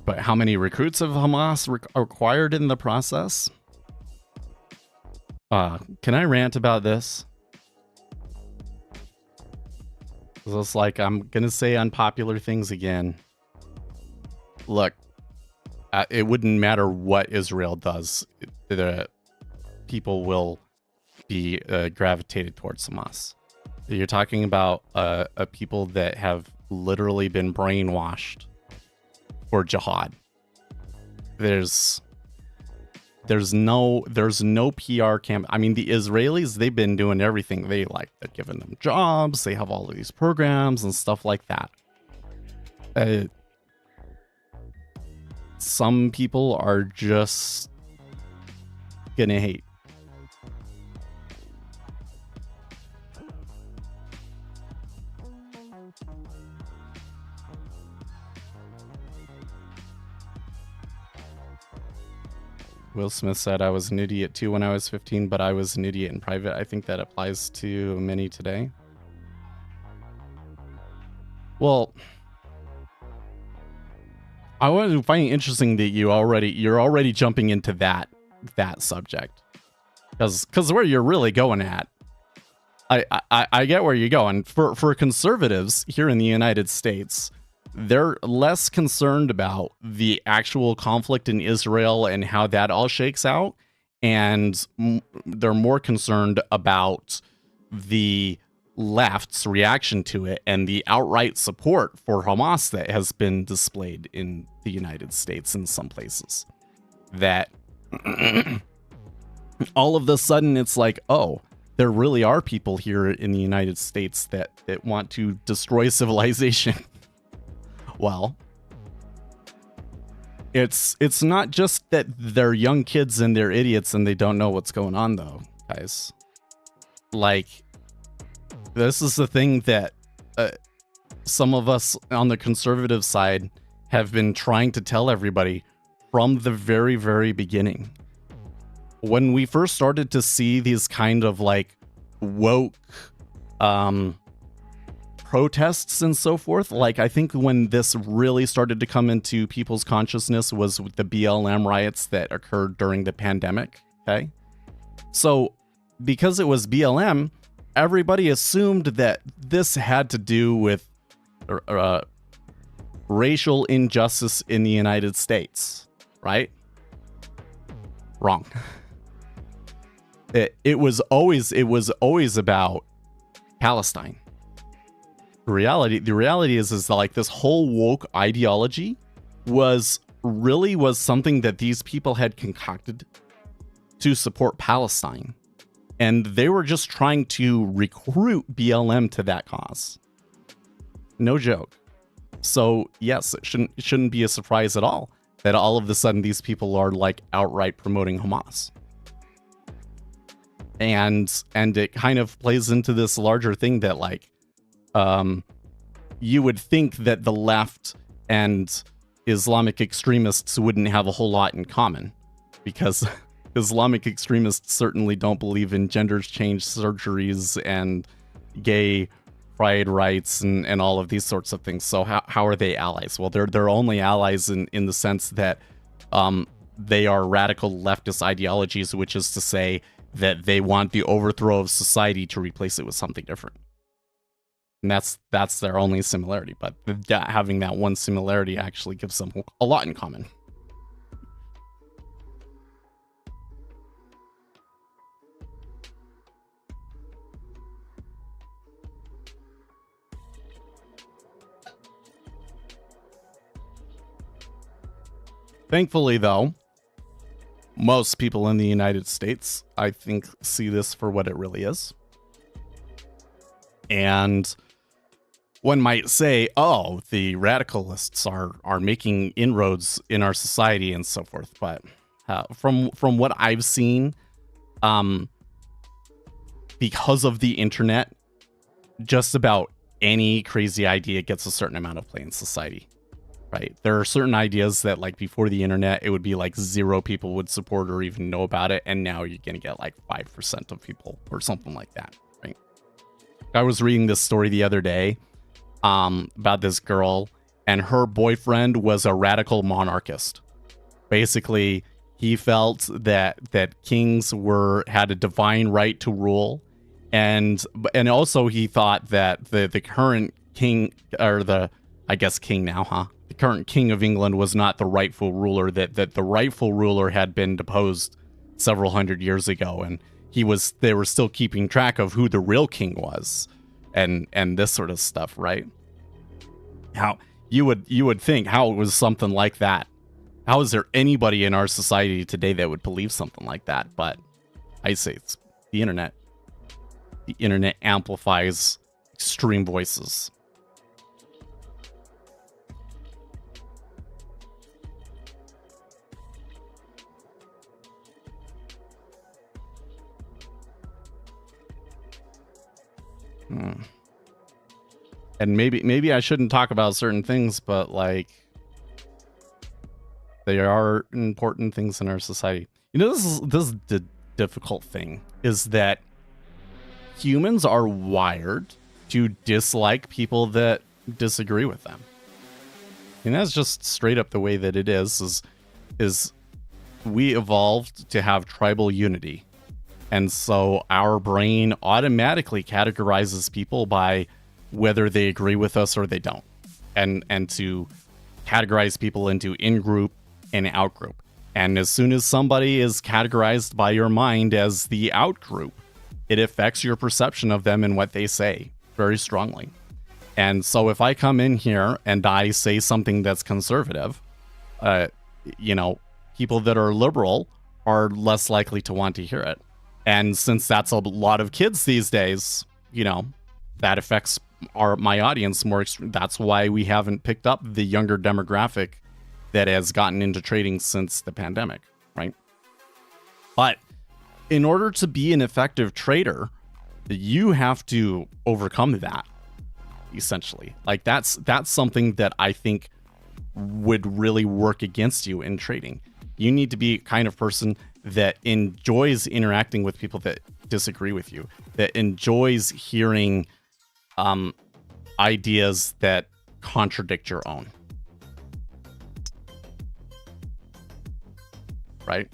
But how many recruits have Hamas acquired in the process? Can I rant about this? It's like I'm gonna say unpopular things again. Look, it wouldn't matter what Israel does. The people will be gravitated towards Hamas. You're talking about a people that have literally been brainwashed for jihad. There's There's no PR camp. I mean, the Israelis, they've been doing everything. They're giving them jobs. They have all of these programs and stuff like that. Some people are just gonna hate. Will Smith said, I was an idiot too when I was 15, but I was an idiot in private. I think that applies to many today. Well, I want to find it interesting that you're already jumping into that subject, because where you're really going at, I get where you're going. For conservatives here in the United States, they're less concerned about the actual conflict in Israel and how that all shakes out, and they're more concerned about the left's reaction to it and the outright support for Hamas that has been displayed in the United States in some places. That all of a sudden it's like, oh, there really are people here in the United States that want to destroy civilization. Well, it's not just that they're young kids and they're idiots and they don't know what's going on, though, guys. Like, this is the thing that some of us on the conservative side have been trying to tell everybody from the very, very beginning. When we first started to see these kind of like woke protests and so forth, like I think when this really started to come into people's consciousness was with the BLM riots that occurred during the pandemic. Okay, so because it was BLM, everybody assumed that this had to do with racial injustice in the United States, right? Wrong. It was always about Palestine. The reality is like this whole woke ideology was something that these people had concocted to support Palestine. And they were just trying to recruit BLM to that cause. No joke. So yes, it shouldn't be a surprise at all that all of a sudden these people are like outright promoting Hamas. And it kind of plays into this larger thing that like, you would think that the left and Islamic extremists wouldn't have a whole lot in common, because Islamic extremists certainly don't believe in gender change surgeries and gay pride rights and all of these sorts of things. So how are they allies? Well, they're only allies in the sense that they are radical leftist ideologies, which is to say that they want the overthrow of society to replace it with something different. And that's their only similarity. But having that one similarity actually gives them a lot in common. Thankfully, though, most people in the United States, I think, see this for what it really is. And one might say, oh, the radicalists are making inroads in our society and so forth. But from what I've seen, because of the internet, just about any crazy idea gets a certain amount of play in society. Right. There are certain ideas that like before the internet, it would be like 0 people would support or even know about it. And now you're going to get like 5% of people or something like that. Right. I was reading this story the other day about this girl, and her boyfriend was a radical monarchist. Basically, he felt that kings had a divine right to rule. And also he thought that the current king, or I guess king now, huh? The current king of England was not the rightful ruler, that the rightful ruler had been deposed several hundred years ago, and they were still keeping track of who the real king was, and this sort of stuff, right? How you would think how it was something like that How is there anybody in our society today that would believe something like that? But I say it's the internet. The internet amplifies extreme voices. And maybe I shouldn't talk about certain things, but like they are important things in our society. You know, this is the difficult thing, is that humans are wired to dislike people that disagree with them. And that's just straight up the way that it is we evolved to have tribal unity. And so our brain automatically categorizes people by whether they agree with us or they don't. And to categorize people into in-group and out-group. And as soon as somebody is categorized by your mind as the out-group, it affects your perception of them and what they say very strongly. And so if I come in here and I say something that's conservative, people that are liberal are less likely to want to hear it. And since that's a lot of kids these days, that affects my audience more. That's why we haven't picked up the younger demographic that has gotten into trading since the pandemic, right? But in order to be an effective trader, you have to overcome that, essentially. Like that's something that I think would really work against you in trading. You need to be a kind of person that enjoys interacting with people that disagree with you, that enjoys hearing ideas that contradict your own. Right?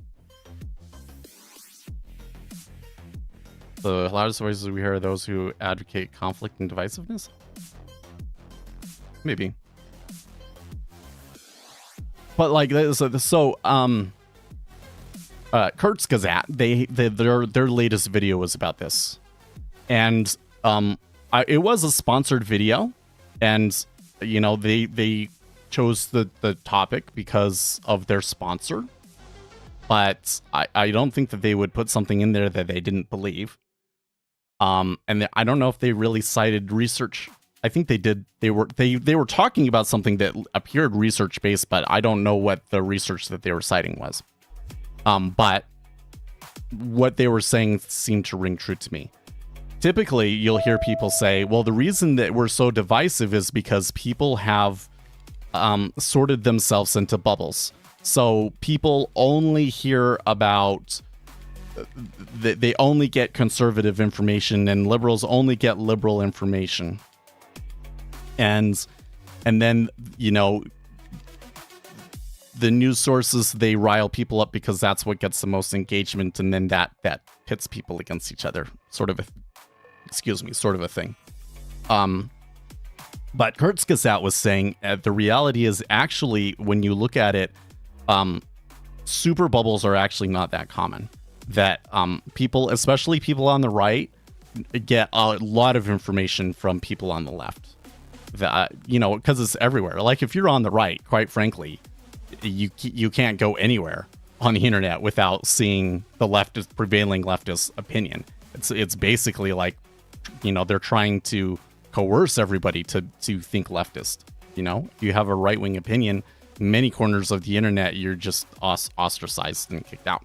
The loudest voices we hear are those who advocate conflict and divisiveness? Maybe. But like, Kurt's Gazette, their latest video was about this. And it was a sponsored video. And, they chose the topic because of their sponsor. But I don't think that they would put something in there that they didn't believe. And I don't know if they really cited research. I think they did. They were talking about something that appeared research based, but I don't know what the research that they were citing was. But what they were saying seemed to ring true to me. Typically, you'll hear people say, well, the reason that we're so divisive is because people have sorted themselves into bubbles. So people only hear about, they only get conservative information, and liberals only get liberal information. And then, the news sources, they rile people up because that's what gets the most engagement, and then that pits people against each other, sort of a thing. But Kurt's Gazette was saying the reality is actually, when you look at it, super bubbles are actually not that common. That people, especially people on the right, get a lot of information from people on the left. That because it's everywhere. Like if you're on the right, quite frankly, you can't go anywhere on the internet without seeing the prevailing leftist opinion. It's basically like, they're trying to coerce everybody to think leftist. You have a right-wing opinion, many corners of the internet, you're just ostracized and kicked out.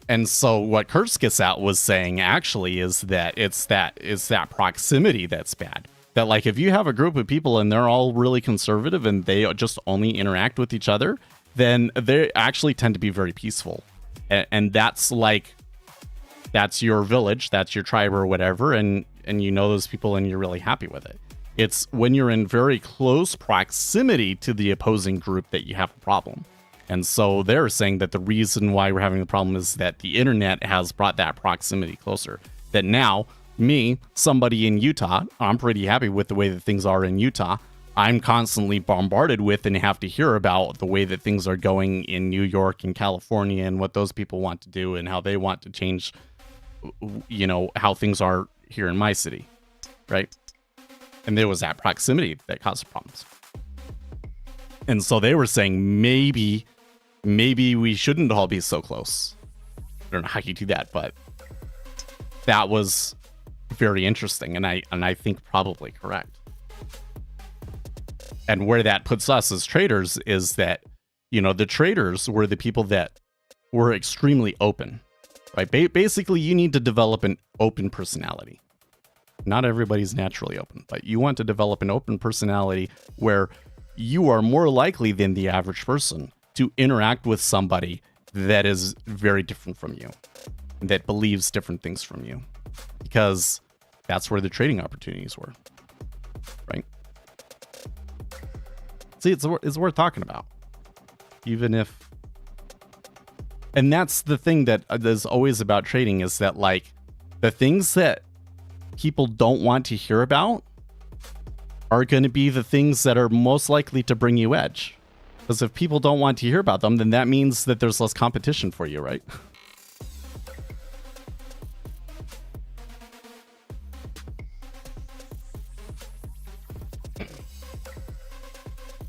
And so what Kurtz gets at was saying actually is that it's that proximity that's bad. That like if you have a group of people and they're all really conservative and they just only interact with each other, then they actually tend to be very peaceful. And that's your village, that's your tribe or whatever, and those people and you're really happy with it. It's when you're in very close proximity to the opposing group that you have a problem. And so they're saying that the reason why we're having the problem is that the internet has brought that proximity closer. That now, me, somebody in Utah, I'm pretty happy with the way that things are in Utah. I'm constantly bombarded with and have to hear about the way that things are going in New York and California and what those people want to do and how they want to change, how things are here in my city, right? And there was that proximity that caused problems. And so they were saying maybe we shouldn't all be so close. I don't know how you do that, but that was very interesting, and I think probably correct. And where that puts us as traders is that, the traders were the people that were extremely open, right? Basically, you need to develop an open personality. Not everybody's naturally open, but you want to develop an open personality where you are more likely than the average person to interact with somebody that is very different from you, that believes different things from you, because that's where the trading opportunities were, right? See, it's worth talking about, even if, and that's the thing that is always about trading, is that like the things that people don't want to hear about are going to be the things that are most likely to bring you edge. Because if people don't want to hear about them, then that means that there's less competition for you, right?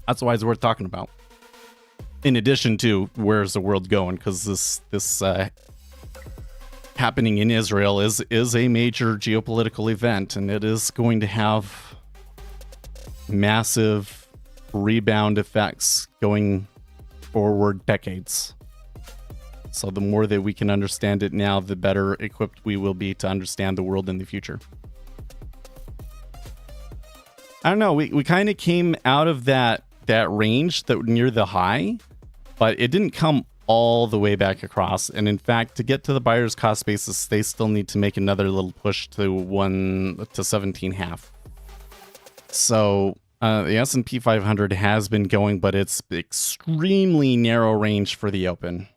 That's why it's worth talking about. In addition to where's the world going, because this happening in Israel is a major geopolitical event, and it is going to have massive rebound effects going forward decades. So the more that we can understand it now, the better equipped we will be to understand the world in the future. I don't know, we kind of came out of that range that near the high, but it didn't come all the way back across. And in fact, to get to the buyer's cost basis, they still need to make another little push to 17.5. So the S&P 500 has been going, but it's extremely narrow range for the open.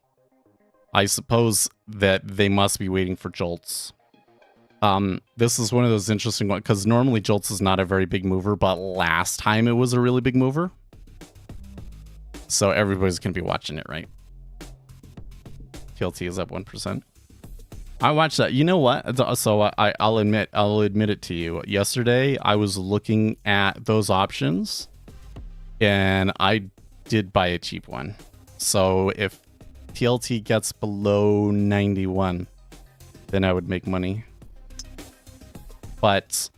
I suppose that they must be waiting for Jolts. This is one of those interesting ones, because normally Jolts is not a very big mover, but last time it was a really big mover. So everybody's going to be watching it, right? TLT is up 1%. I watched that. You know what? So I'll admit it to you. Yesterday, I was looking at those options, and I did buy a cheap one. So if TLT gets below 91, then I would make money. But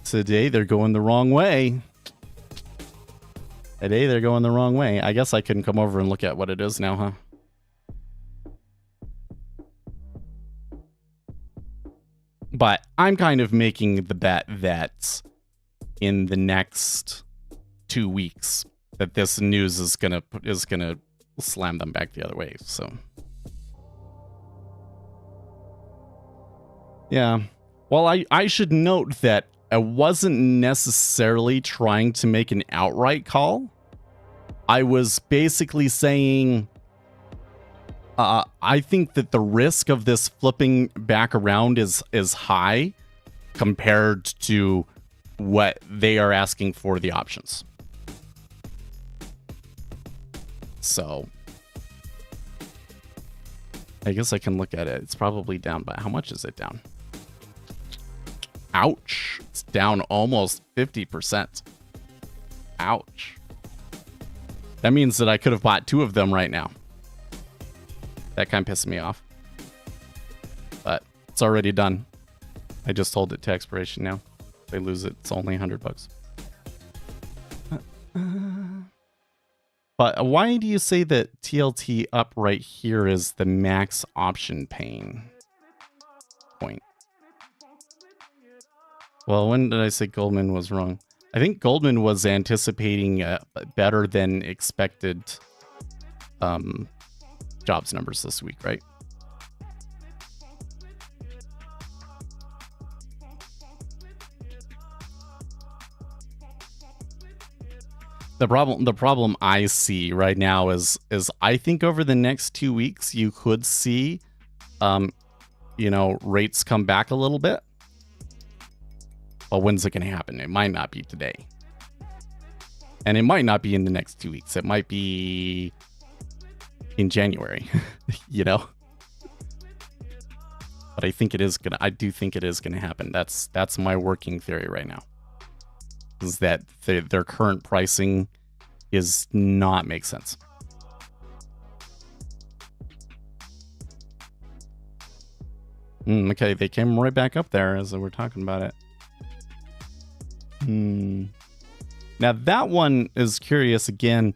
today they're going the wrong way. Today they're going the wrong way. I guess I can come over and look at what it is now, huh? But I'm kind of making the bet that in the next 2 weeks that this news is gonna slam them back the other way. So yeah. Well, I should note that I wasn't necessarily trying to make an outright call. I was basically saying I think that the risk of this flipping back around is high compared to what they are asking for the options. So I guess I can look at it. It's probably down by, how much is it down? Ouch. It's down almost 50%. Ouch. That means that I could have bought 2 of them right now. That kind of pisses me off. But it's already done. I just hold it to expiration now. If they lose it, it's only $100. But why do you say that TLT up right here is the max option pain point? Well, when did I say Goldman was wrong? I think Goldman was anticipating better than expected jobs numbers this week, right? The problem I see right now is I think over the next 2 weeks you could see rates come back a little bit. Well, when's it going to happen? It might not be today. And it might not be in the next 2 weeks. It might be in January, But I think it is I do think it is gonna happen. That's my working theory right now. Is that their current pricing is not make sense. Okay, they came right back up there as we're talking about it. Now that one is curious again.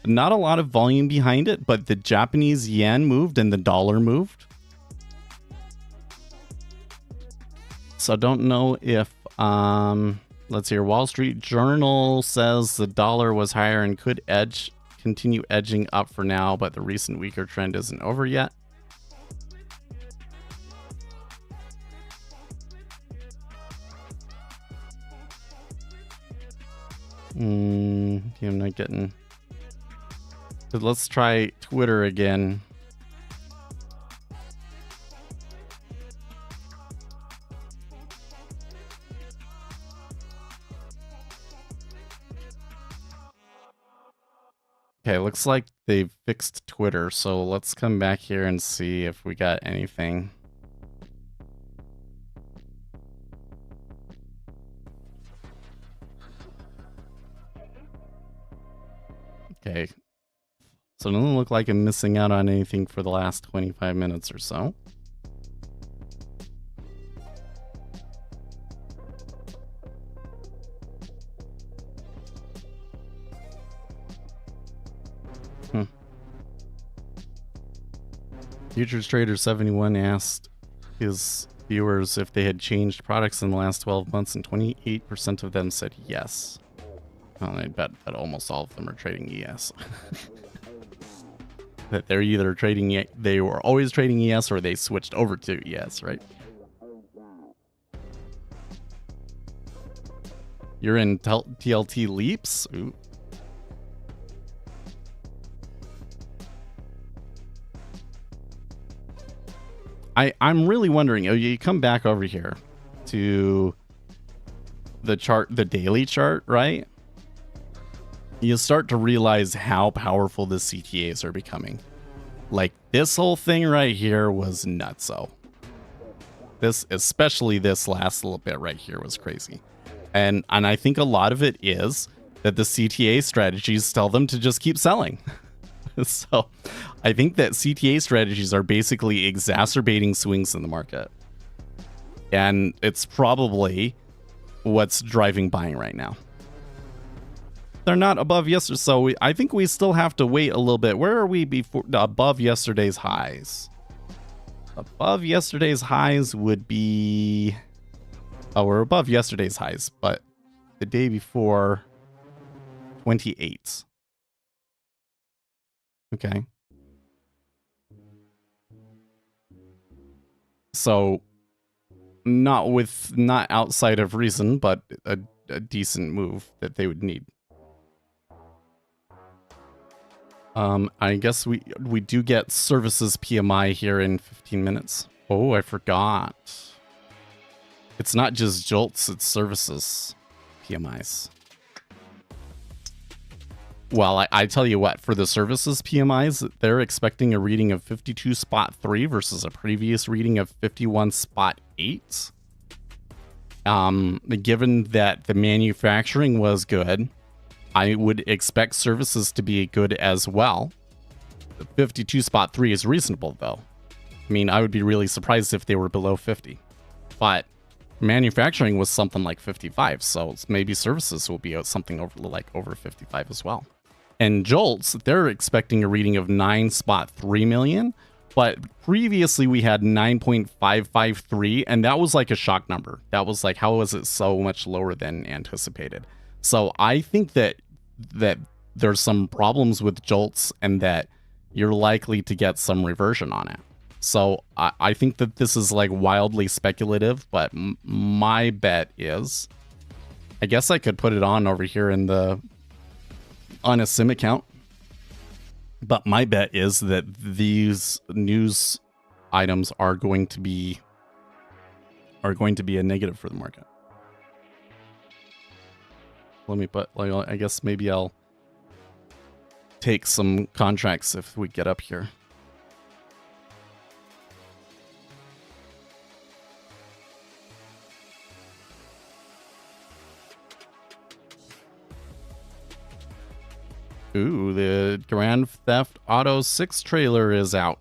Not a lot of volume behind it, but the Japanese yen moved and the dollar moved. So I don't know if, let's see here. Wall Street Journal says the dollar was higher and could continue edging up for now, but the recent weaker trend isn't over yet. I'm not getting... But let's try Twitter again. Okay, looks like they've fixed Twitter, so let's come back here and see if we got anything. Okay. So it doesn't look like I'm missing out on anything for the last 25 minutes or so. Futures Trader 71 asked his viewers if they had changed products in the last 12 months, and 28% of them said yes. Well, I bet that almost all of them are trading ES. That they're either trading, they were always trading ES or they switched over to ES, right? You're in TLT Leaps? Ooh. I'm really wondering, you come back over here to the chart, the daily chart, right? You start to realize how powerful the CTAs are becoming. Like, this whole thing right here was nutso. This, especially this last little bit right here, was crazy. And I think a lot of it is that the CTA strategies tell them to just keep selling. So I think that CTA strategies are basically exacerbating swings in the market. And it's probably what's driving buying right now. They're not above yesterday, so I think we still have to wait a little bit. Where are we before above yesterday's highs? Above yesterday's highs would be... Oh, we're above yesterday's highs, but the day before, 28. Okay. So, not outside of reason, but a decent move that they would need. I guess we do get services PMI here in 15 minutes. Oh, I forgot. It's not just Jolts, it's services PMIs. Well, I tell you what, for the services PMIs, they're expecting a reading of 52.3 versus a previous reading of 51.8. Given that the manufacturing was good, I would expect services to be good as well. 52.3 is reasonable, though. I mean, I would be really surprised if they were below 50. But manufacturing was something like 55, so maybe services will be something over 55 as well. And Jolts, they're expecting a reading of 9.3 million, but previously we had 9.553, and that was like a shock number. That was like, how was it so much lower than anticipated? So I think that there's some problems with Jolts and that you're likely to get some reversion on it. So I think that this is like wildly speculative, but my bet is, I guess I could put it on over here on a sim account. But my bet is that these news items are going to be a negative for the market. Let me put, I guess maybe I'll take some contracts if we get up here. Ooh, the Grand Theft Auto 6 trailer is out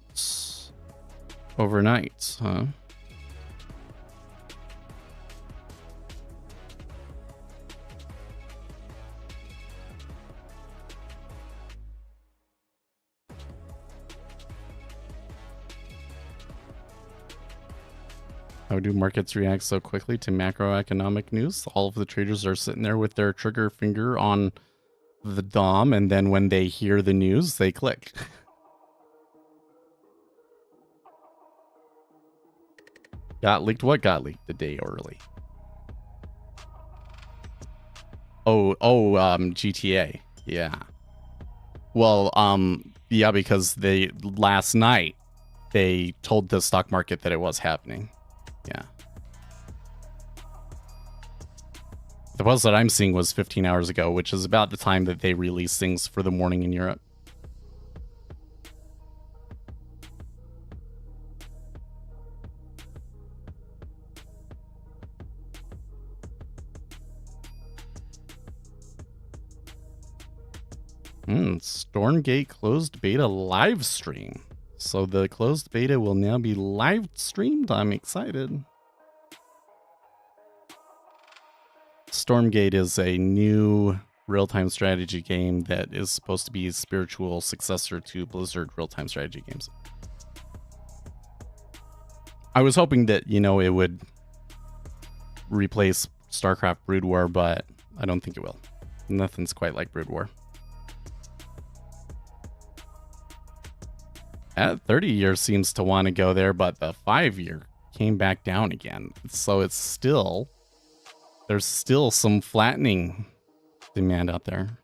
overnight, huh? How do markets react so quickly to macroeconomic news? All of the traders are sitting there with their trigger finger on the DOM, and then when they hear the news, they click. Got leaked? What got leaked the day early? GTA. Yeah. Well, yeah, because last night they told the stock market that it was happening. Yeah. The post that I'm seeing was 15 hours ago, which is about the time that they release things for the morning in Europe. Stormgate closed beta live stream. So the closed beta will now be live streamed. I'm excited. Stormgate is a new real-time strategy game that is supposed to be a spiritual successor to Blizzard real-time strategy games. I was hoping that, you know, it would replace StarCraft Brood War, but I don't think it will. Nothing's quite like Brood War. At 30 years seems to want to go there, but the 5-year came back down again. So it's still, there's still some flattening demand out there.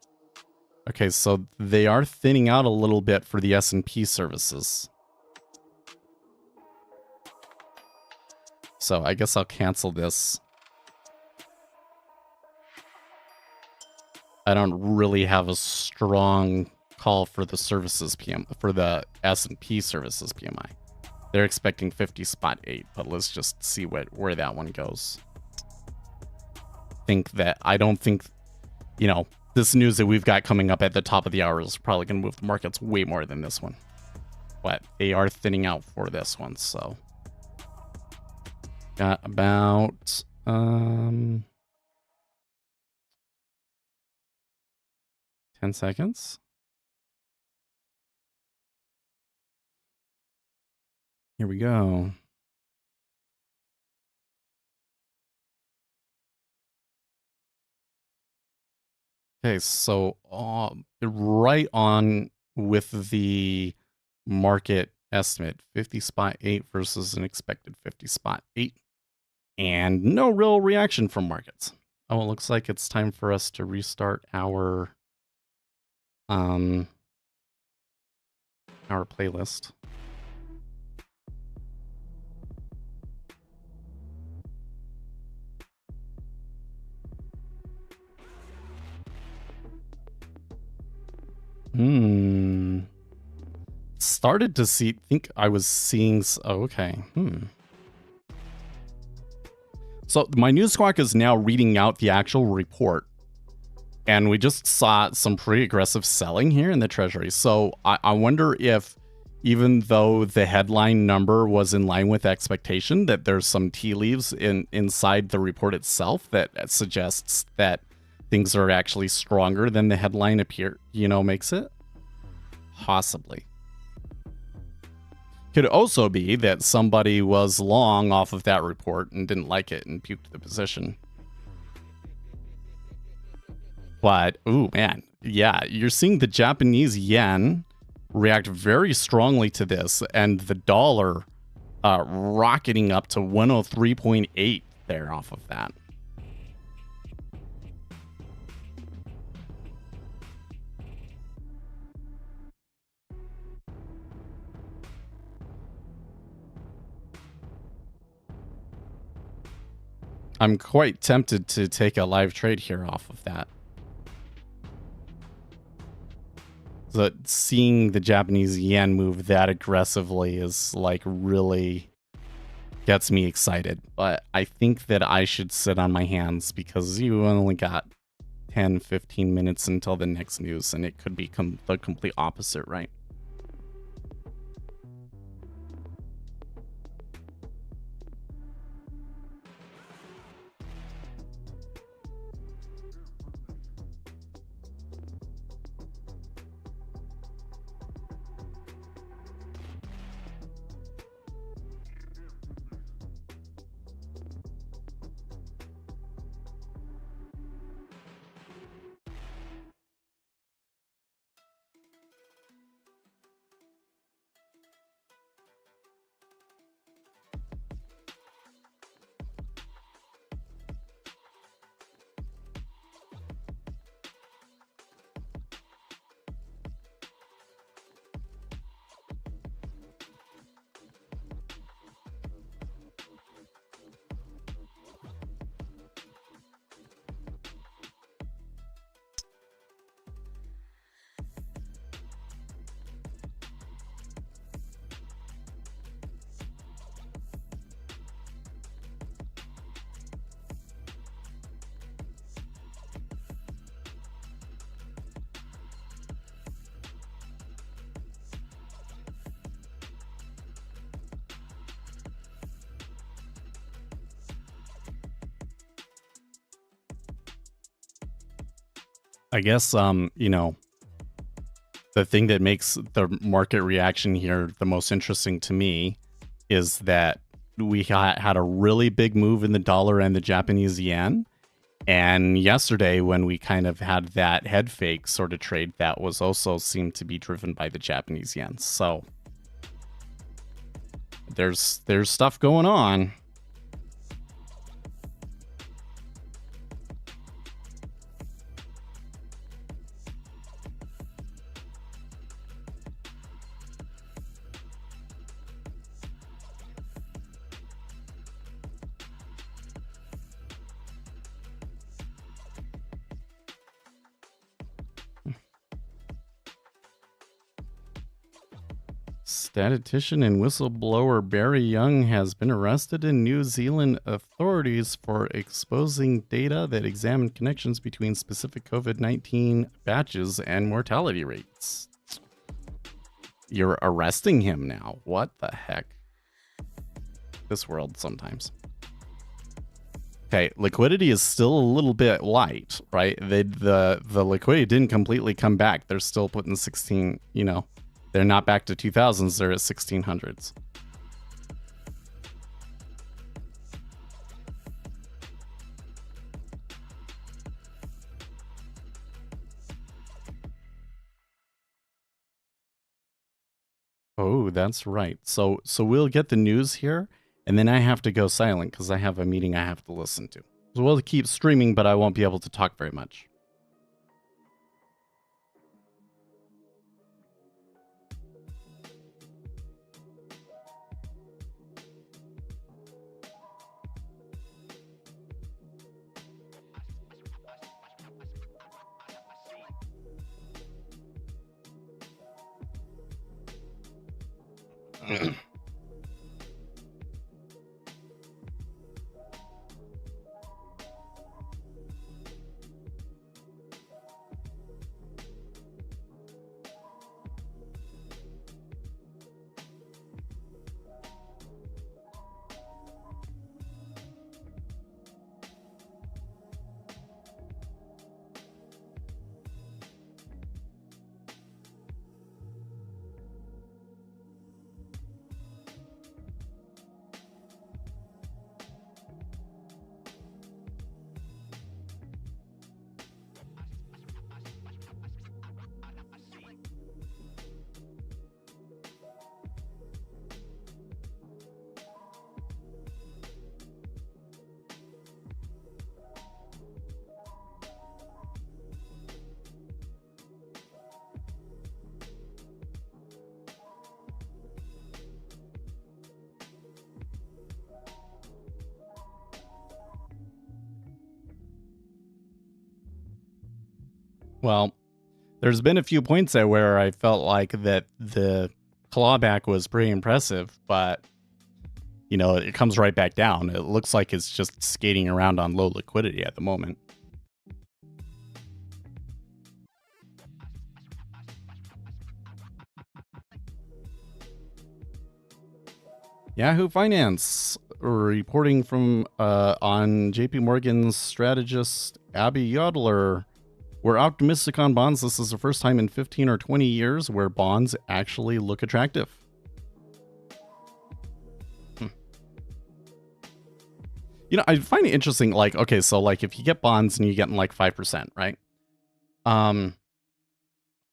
Okay, so they are thinning out a little bit for the S&P services. So I guess I'll cancel this. I don't really have a strong call for the services PM, for the S&P services PMI. They're expecting 50.8, but let's just see where that one goes. I don't think, you know, this news that we've got coming up at the top of the hour is probably going to move the markets way more than this one. But they are thinning out for this one, so. Got about 10 seconds. Here we go. Okay, so right on with the market estimate, 50.8 versus an expected 50.8, and no real reaction from markets. Oh, it looks like it's time for us to restart our playlist. Started to think I was seeing. Oh, okay. So my news squawk is now reading out the actual report, and we just saw some pretty aggressive selling here in the treasury. So I wonder if, even though the headline number was in line with expectation, that there's some tea leaves inside the report itself that suggests that things are actually stronger than the headline makes it. Possibly. Could also be that somebody was long off of that report and didn't like it and puked the position. But, ooh, man. Yeah, you're seeing the Japanese yen react very strongly to this, and the dollar rocketing up to 103.8 there off of that. I'm quite tempted to take a live trade here off of that. So seeing the Japanese yen move that aggressively is like really gets me excited. But I think that I should sit on my hands because you only got 10, 15 minutes until the next news, and it could be the complete opposite, right? I guess, you know, the thing that makes the market reaction here the most interesting to me is that we had a really big move in the dollar and the Japanese yen. And yesterday, when we kind of had that head fake sort of trade, that was also seemed to be driven by the Japanese yen. So there's stuff going on. Statistician and whistleblower Barry Young has been arrested in New Zealand authorities for exposing data that examined connections between specific COVID-19 batches and mortality rates. You're arresting him now. What the heck? This world sometimes. Okay, liquidity is still a little bit light, right? The liquidity didn't completely come back. They're still putting 16, you know. They're not back to 2000s, they're at 1600s. Oh, that's right. So we'll get the news here, and then I have to go silent because I have a meeting I have to listen to. So we'll keep streaming, but I won't be able to talk very much. Well, there's been a few points there where I felt like that the clawback was pretty impressive, but you know, it comes right back down. It looks like it's just skating around on low liquidity at the moment. Yahoo Finance reporting from on JP Morgan's strategist Abby Yodler. We're optimistic on bonds. This is the first time in 15 or 20 years where bonds actually look attractive. You know, I find it interesting, like, okay, so like if you get bonds and you're getting like 5%, right?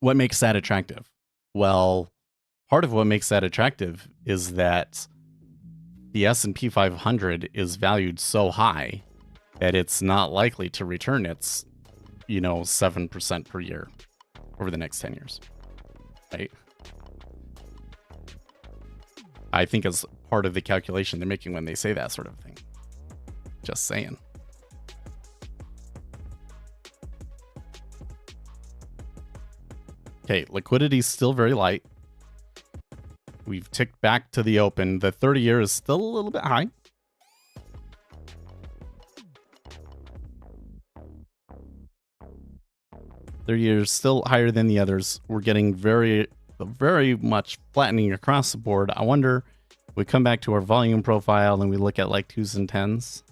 What makes that attractive? Well, part of what makes that attractive is that the S&P 500 is valued so high that it's not likely to return its, 7% per year over the next 10 years, right? I think it's part of the calculation they're making when they say that sort of thing. Just saying. Okay, liquidity's still very light. We've ticked back to the open. The 30-year is still a little bit high. The 30-year is still higher than the others. We're getting very, very much flattening across the board. I wonder, we come back to our volume profile and we look at like 2s and 10s.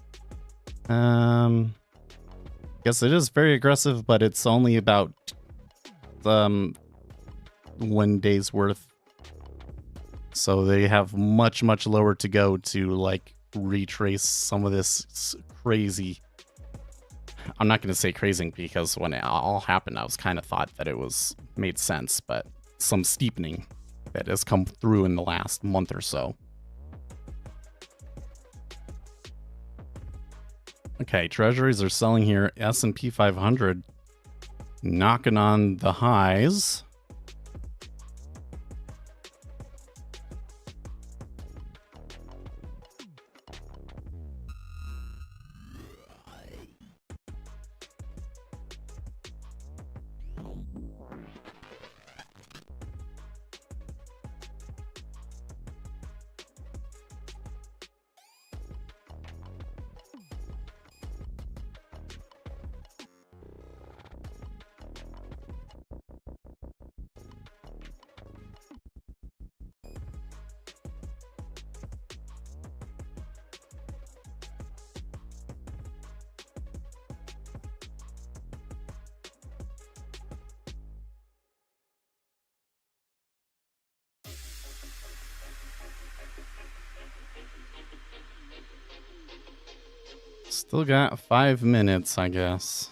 Guess it is very aggressive, but it's only about 1 day's worth. So they have much, much lower to go to like retrace some of this crazy. I'm not going to say crazy because when it all happened, I was kind of thought that it was made sense, but some steepening that has come through in the last month or so. Okay, treasuries are selling here. S&P 500 knocking on the highs. Still got 5 minutes, I guess.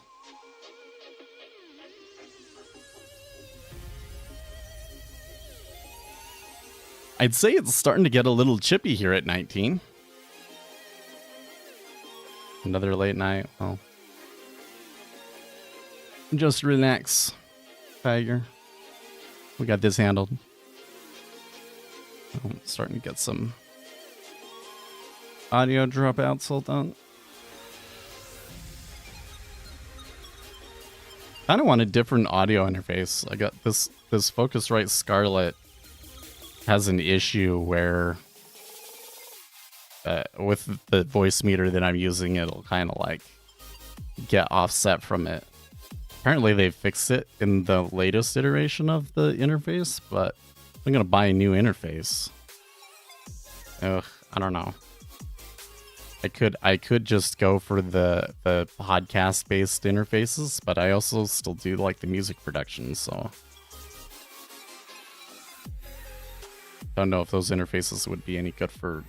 I'd say it's starting to get a little chippy here at 19. Another late night. Well, just relax, Tiger. We got this handled. I'm starting to get some audio dropouts. Hold on. Kind of want a different audio interface. I got this Focusrite Scarlett has an issue where with the voice meter that I'm using, it'll kind of like get offset from it. Apparently they fixed it in the latest iteration of the interface, but I'm gonna buy a new interface. Ugh, I don't know. I could just go for the podcast based interfaces, but I also still do like the music production, so don't know if those interfaces would be any good for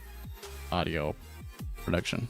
audio production.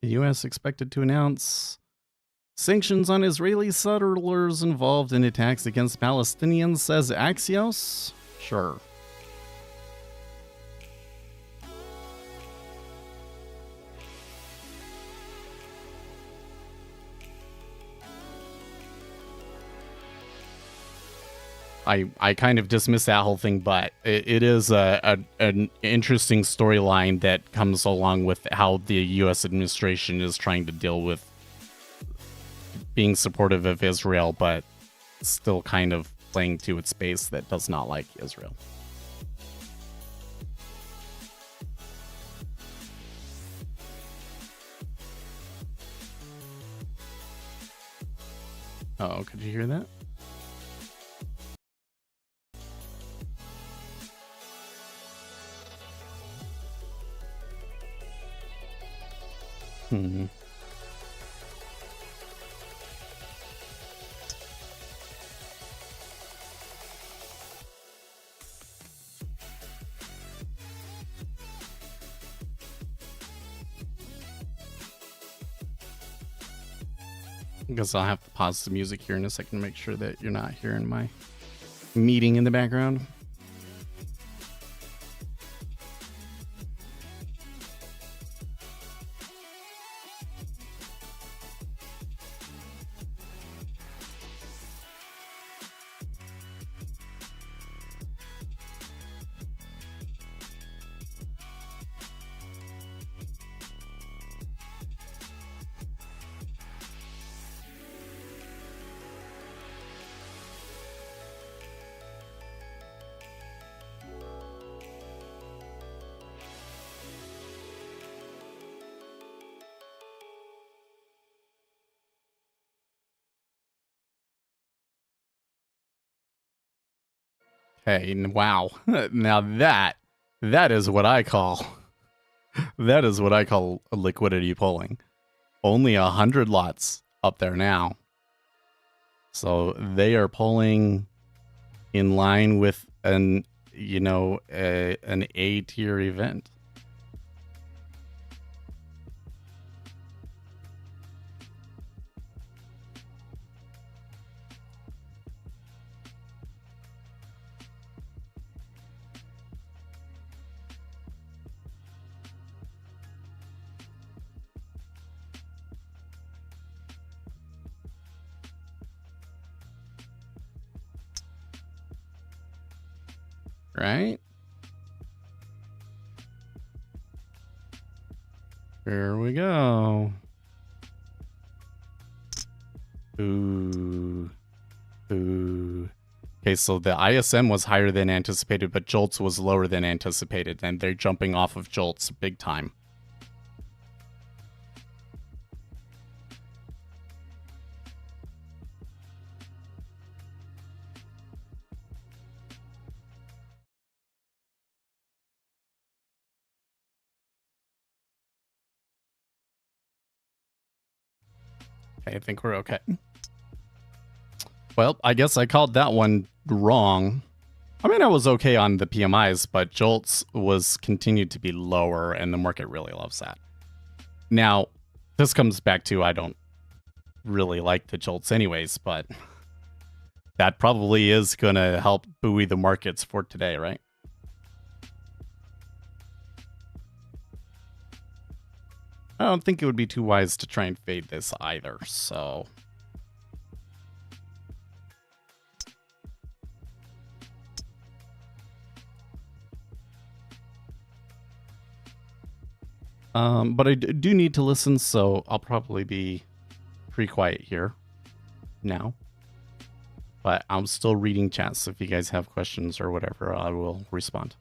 The U.S. expected to announce sanctions on Israeli settlers involved in attacks against Palestinians, says Axios. Sure. I kind of dismiss that whole thing, but it is an interesting storyline that comes along with how the U.S. administration is trying to deal with being supportive of Israel, but still kind of playing to its base that does not like Israel. Oh, could you hear that? Hmm. I guess I'll have to pause the music here in a second to make sure that you're not hearing my meeting in the background. Hey, wow. Now that is what I call liquidity pulling. Only 100 lots up there now. So they are pulling in line with an A tier event. Right? Here we go. Ooh. Ooh. Okay, so the ISM was higher than anticipated, but Jolts was lower than anticipated, and they're jumping off of Jolts big time. I think we're okay. Well, I guess I called that one wrong. I mean, I was okay on the PMIs, but Jolts was continued to be lower, and the market really loves that. Now, this comes back to I don't really like the Jolts anyways, but that probably is going to help buoy the markets for today, right? I don't think it would be too wise to try and fade this either, so... but I do need to listen, so I'll probably be pretty quiet here now. But I'm still reading chats, so if you guys have questions or whatever, I will respond.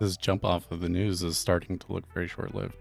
This jump off of the news is starting to look very short-lived.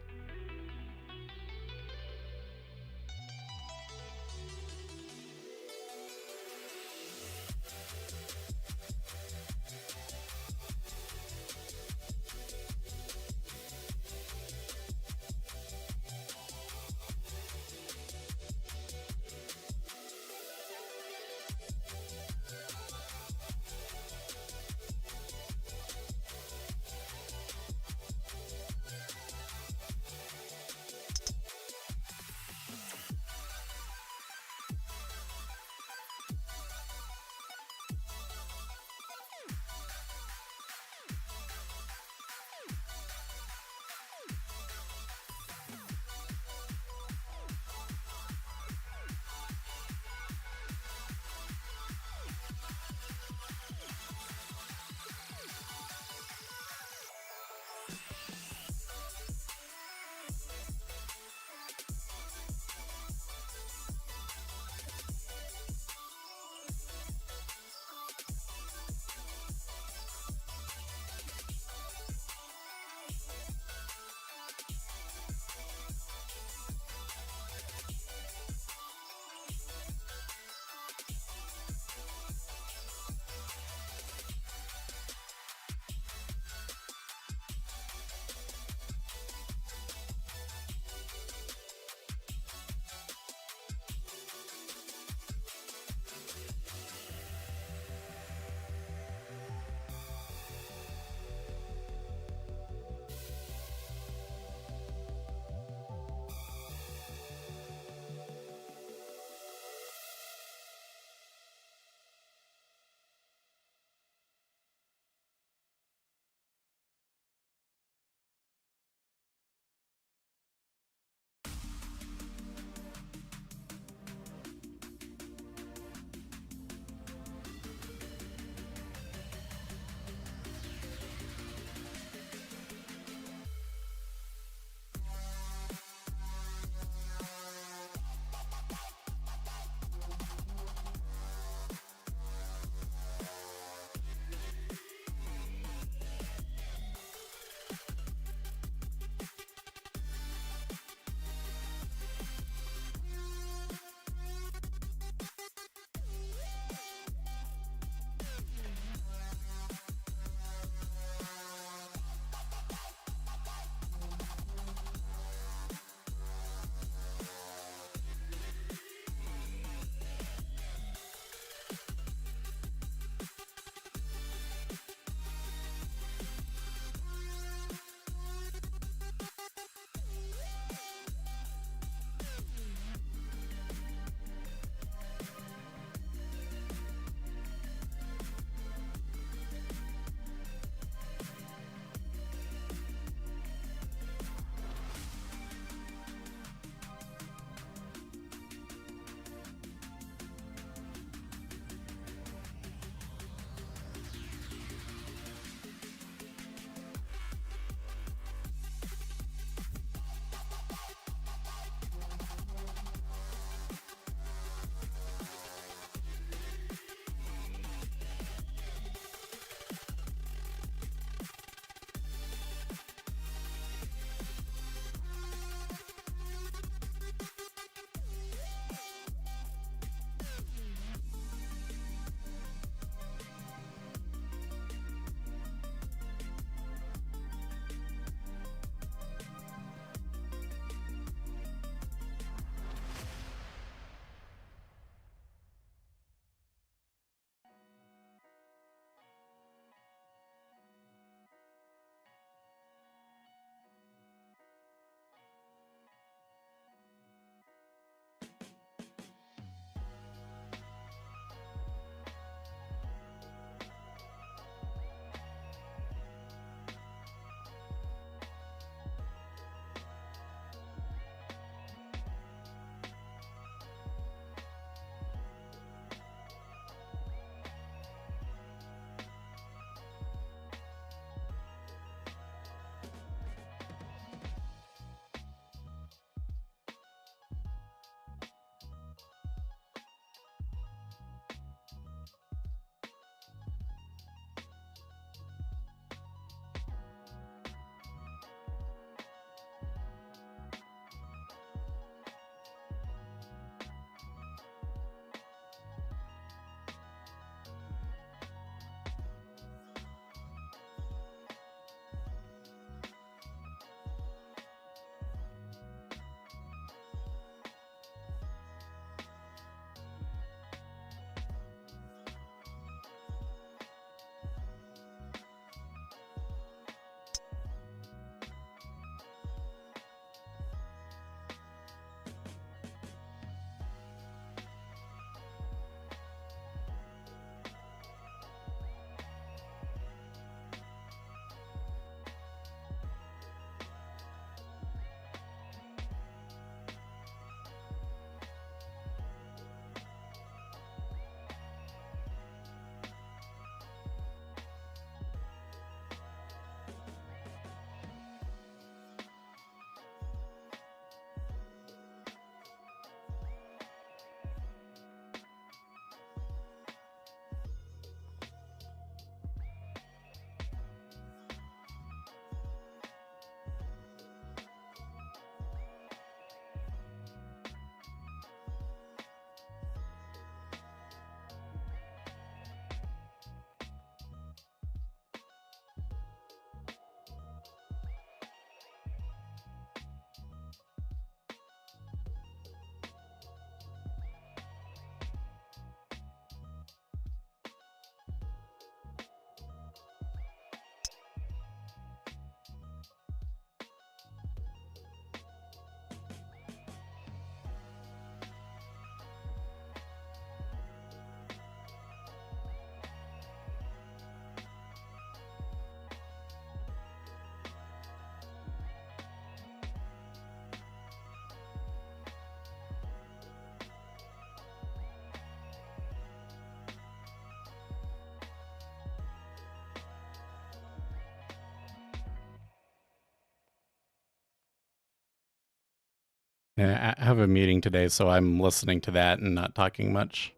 Yeah, I have a meeting today, so I'm listening to that and not talking much.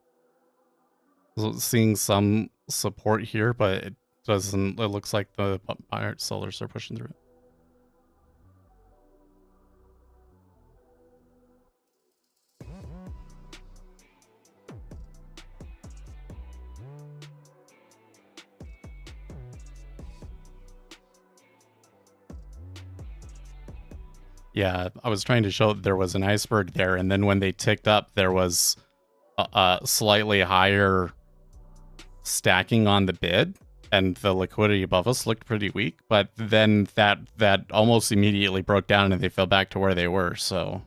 So seeing some support here, but it doesn't. It looks like the buyer sellers are pushing through it. Yeah, I was trying to show that there was an iceberg there, and then when they ticked up, there was a slightly higher stacking on the bid, and the liquidity above us looked pretty weak. But then that almost immediately broke down, and they fell back to where they were. So.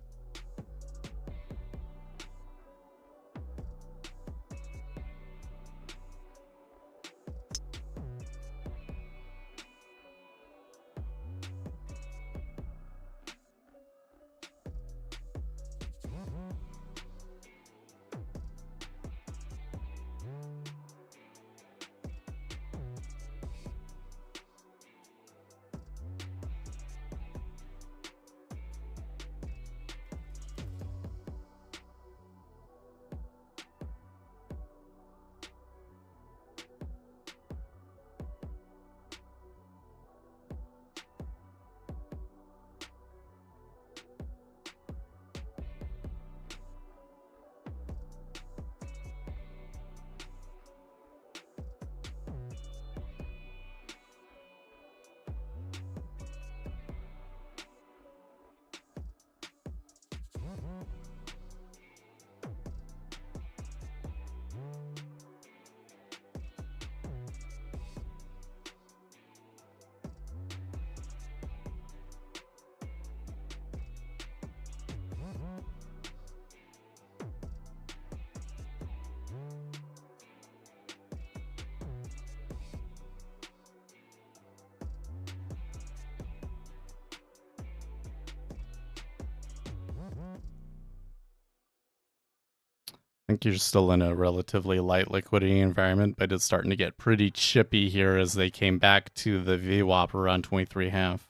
I think you're still in a relatively light liquidity environment, but it's starting to get pretty chippy here as they came back to the VWAP around 23.5.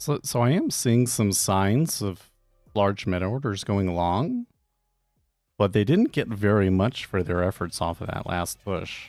So I am seeing some signs of large meta orders going along, but they didn't get very much for their efforts off of that last push.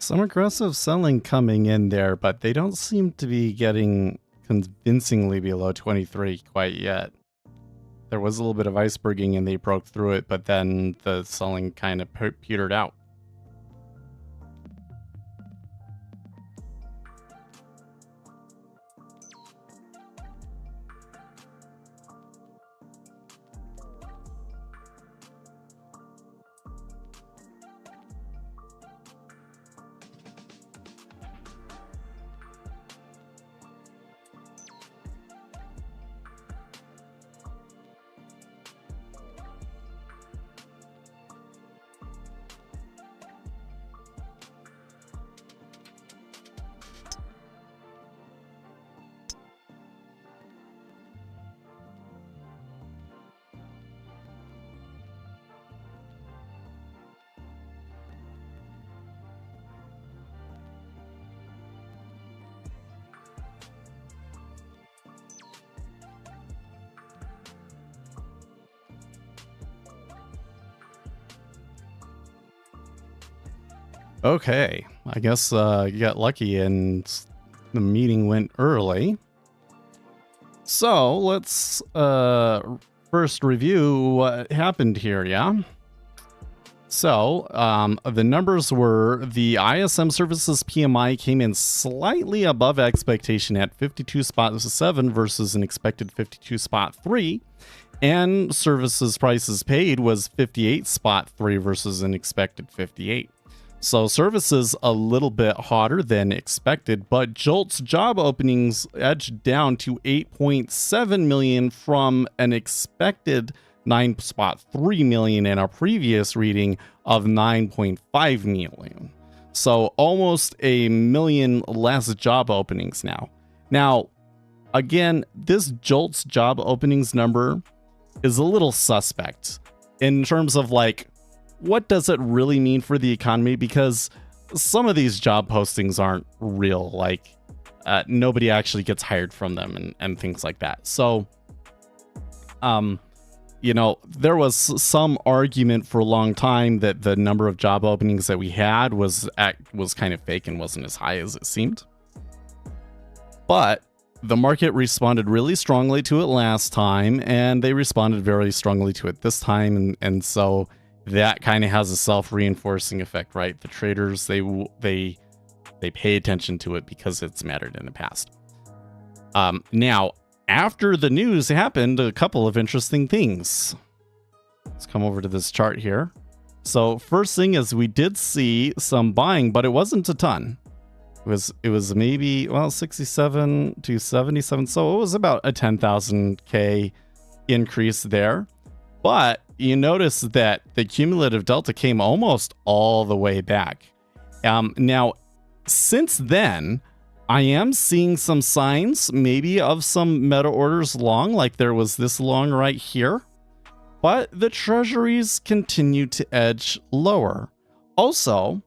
Some aggressive selling coming in there, but they don't seem to be getting convincingly below 23 quite yet. There was a little bit of iceberging and they broke through it, but then the selling kind of petered out. Okay, I guess you got lucky and the meeting went early. So let's first review what happened here, yeah? So the numbers were the ISM Services PMI came in slightly above expectation at 52.7 versus an expected 52.3. And services prices paid was 58.3 versus an expected 58. So services a little bit hotter than expected, but Jolts job openings edged down to 8.7 million from an expected 9.3 million in a previous reading of 9.5 million. So almost a million less job openings now. Now, again, this Jolts job openings number is a little suspect in terms of like, what does it really mean for the economy? Because some of these job postings aren't real, like nobody actually gets hired from them and things like that. So, you know, there was some argument for a long time that the number of job openings that we had was kind of fake and wasn't as high as it seemed. But the market responded really strongly to it last time, and they responded very strongly to it this time, and so that kind of has a self-reinforcing effect, right? The traders, they pay attention to it because it's mattered in the past. Now, after the news happened, a couple of interesting things. Let's come over to this chart here. So first thing is we did see some buying, but it wasn't a ton. It was maybe, well, 67 to 77. So it was about a 10,000K increase there. But you notice that the cumulative delta came almost all the way back. Now, since then, I am seeing some signs maybe of some meta orders long, like there was this long right here. But the treasuries continue to edge lower. Also,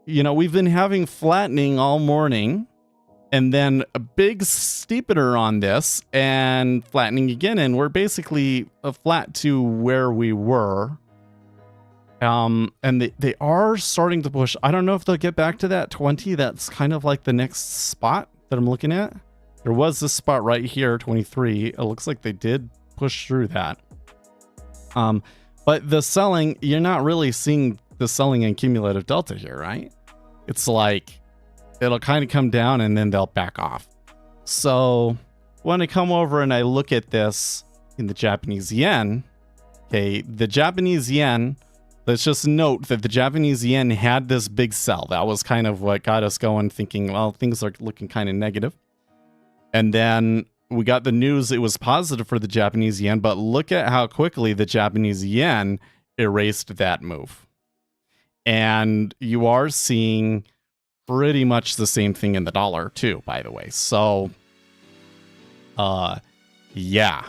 you know, we've been having flattening all morning, and then a big steepener on this and flattening again, and we're basically flat to where we were. And they are starting to push. I don't know if they'll get back to that 20. That's kind of like the next spot that I'm looking at. There was this spot right here, 23. It looks like they did push through that. But the selling, you're not really seeing the selling in cumulative delta here, right? It's like it'll kind of come down and then they'll back off. So when I come over and I look at this in the Japanese yen, okay, the Japanese yen, let's just note that the Japanese yen had this big sell. That was kind of what got us going, thinking, well, things are looking kind of negative. And then we got the news it was positive for the Japanese yen, but look at how quickly the Japanese yen erased that move. And you are seeing pretty much the same thing in the dollar too, by the way. So, yeah.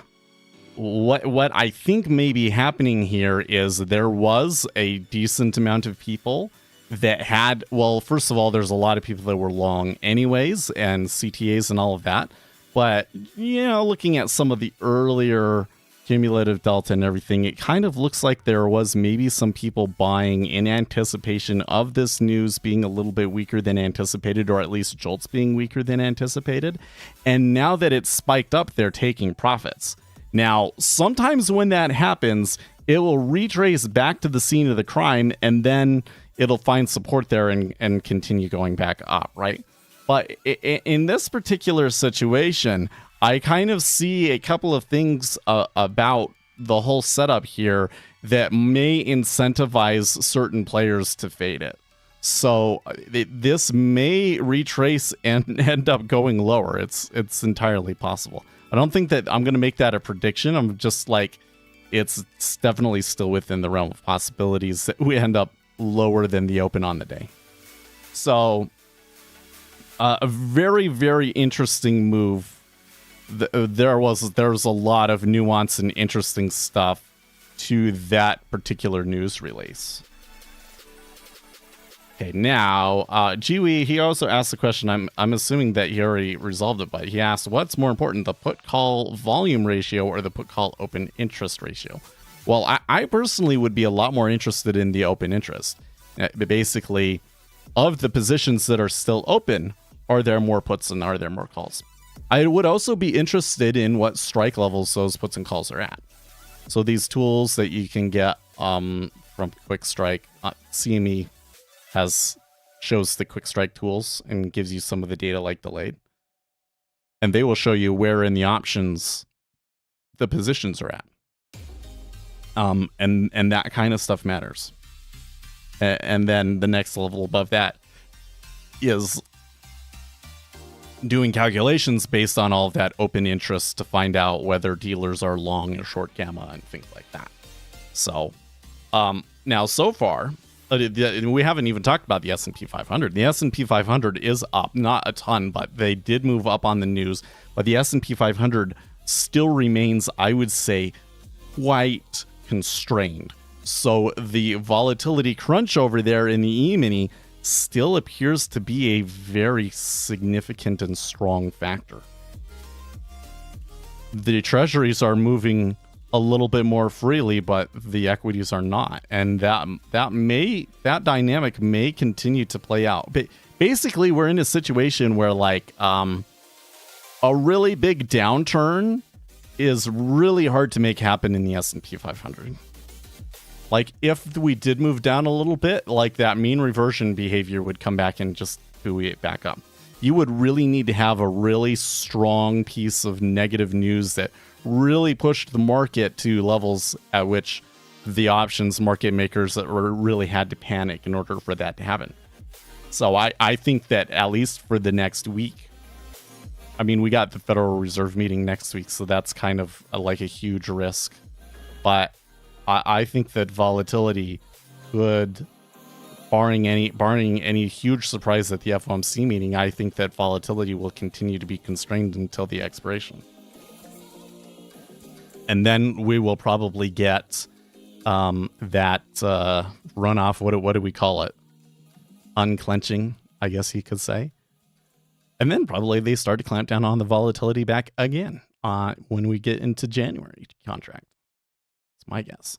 What I think may be happening here is there was a decent amount of people that had, well, first of all, there's a lot of people that were long anyways, and CTAs and all of that. But, you know, looking at some of the earlier cumulative delta and everything, it kind of looks like there was maybe some people buying in anticipation of this news being a little bit weaker than anticipated, or at least Jolts being weaker than anticipated. And now that it's spiked up, they're taking profits. Now, sometimes when that happens, it will retrace back to the scene of the crime, and then it'll find support there and continue going back up, right? But in this particular situation, I kind of see a couple of things about the whole setup here that may incentivize certain players to fade it. So this may retrace and end up going lower. It's entirely possible. I don't think that I'm going to make that a prediction. I'm just like, it's definitely still within the realm of possibilities that we end up lower than the open on the day. So a very, very interesting move. There was a lot of nuance and interesting stuff to that particular news release. Okay, now Jiwi, he also asked the question. I'm assuming that he already resolved it, but he asked, what's more important, the put call volume ratio or the put call open interest ratio? Well, I personally would be a lot more interested in the open interest. Basically, of the positions that are still open, are there more puts and are there more calls? I would also be interested in what strike levels those puts and calls are at. So these tools that you can get from Quick Strike, CME shows the Quick Strike tools and gives you some of the data like delayed. And they will show you where in the options the positions are at. And that kind of stuff matters. And then the next level above that is doing calculations based on all of that open interest to find out whether dealers are long or short gamma and things like that. So now so far, we haven't even talked about the S&P 500. The S&P 500 is up, not a ton, but they did move up on the news. But the S&P 500 still remains, I would say, quite constrained. So the volatility crunch over there in the E-mini still appears to be a very significant and strong factor. The treasuries are moving a little bit more freely, but the equities are not, and that dynamic may continue to play out. But basically, we're in a situation where like a really big downturn is really hard to make happen in the S&P 500. Like, if we did move down a little bit, like that mean reversion behavior would come back and just buoy it back up. You would really need to have a really strong piece of negative news that really pushed the market to levels at which the options market makers that really had to panic in order for that to happen. So I think that at least for the next week, I mean, we got the Federal Reserve meeting next week, so that's kind of like a huge risk. But I think that volatility could, barring any huge surprise at the FOMC meeting, I think that volatility will continue to be constrained until the expiration. And then we will probably get that runoff. What do we call it? Unclenching, I guess you could say. And then probably they start to clamp down on the volatility back again when we get into January contract. It's my guess.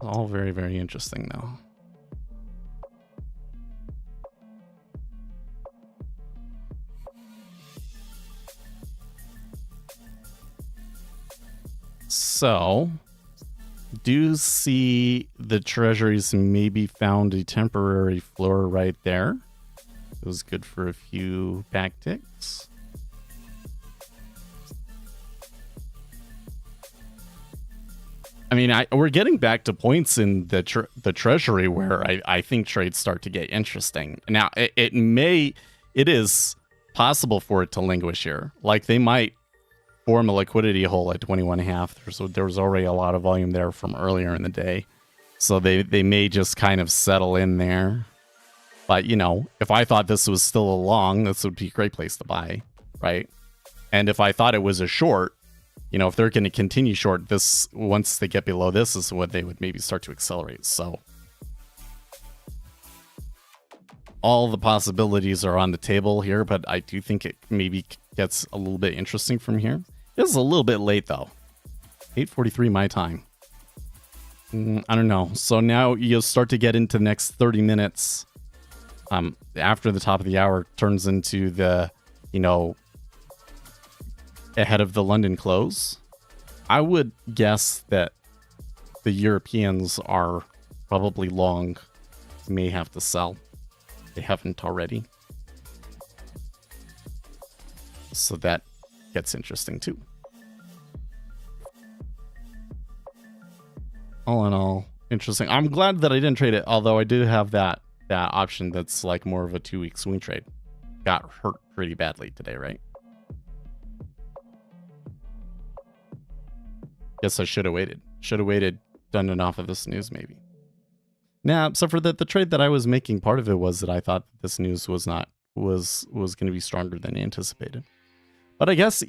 All very, very interesting, though. So, do see the treasuries maybe found a temporary floor right there. It was good for a few back ticks. I mean, we're getting back to points in the treasury where I think trades start to get interesting. Now, it is possible for it to languish here. Like, they might form a liquidity hole at 21.5. So there was already a lot of volume there from earlier in the day. So they may just kind of settle in there. But, you know, if I thought this was still a long, this would be a great place to buy, right? And if I thought it was a short, you know, if they're going to continue short, this, once they get below this, is what they would maybe start to accelerate. So all the possibilities are on the table here, but I do think it maybe gets a little bit interesting from here. This is a little bit late though. 8:43 my time. I don't know. So now you'll start to get into the next 30 minutes. After the top of the hour turns into the, ahead of the London close. I would guess that the Europeans are probably long, may have to sell. They haven't already. So that gets interesting too. All in all, interesting. I'm glad that I didn't trade it, although I do have that option that's like more of a 2-week swing trade. Got hurt pretty badly today, right? Guess I should have waited. Should have waited, done enough of this news maybe. Nah, so for the trade that I was making, part of it was that I thought this news was going to be stronger than anticipated. But I guess,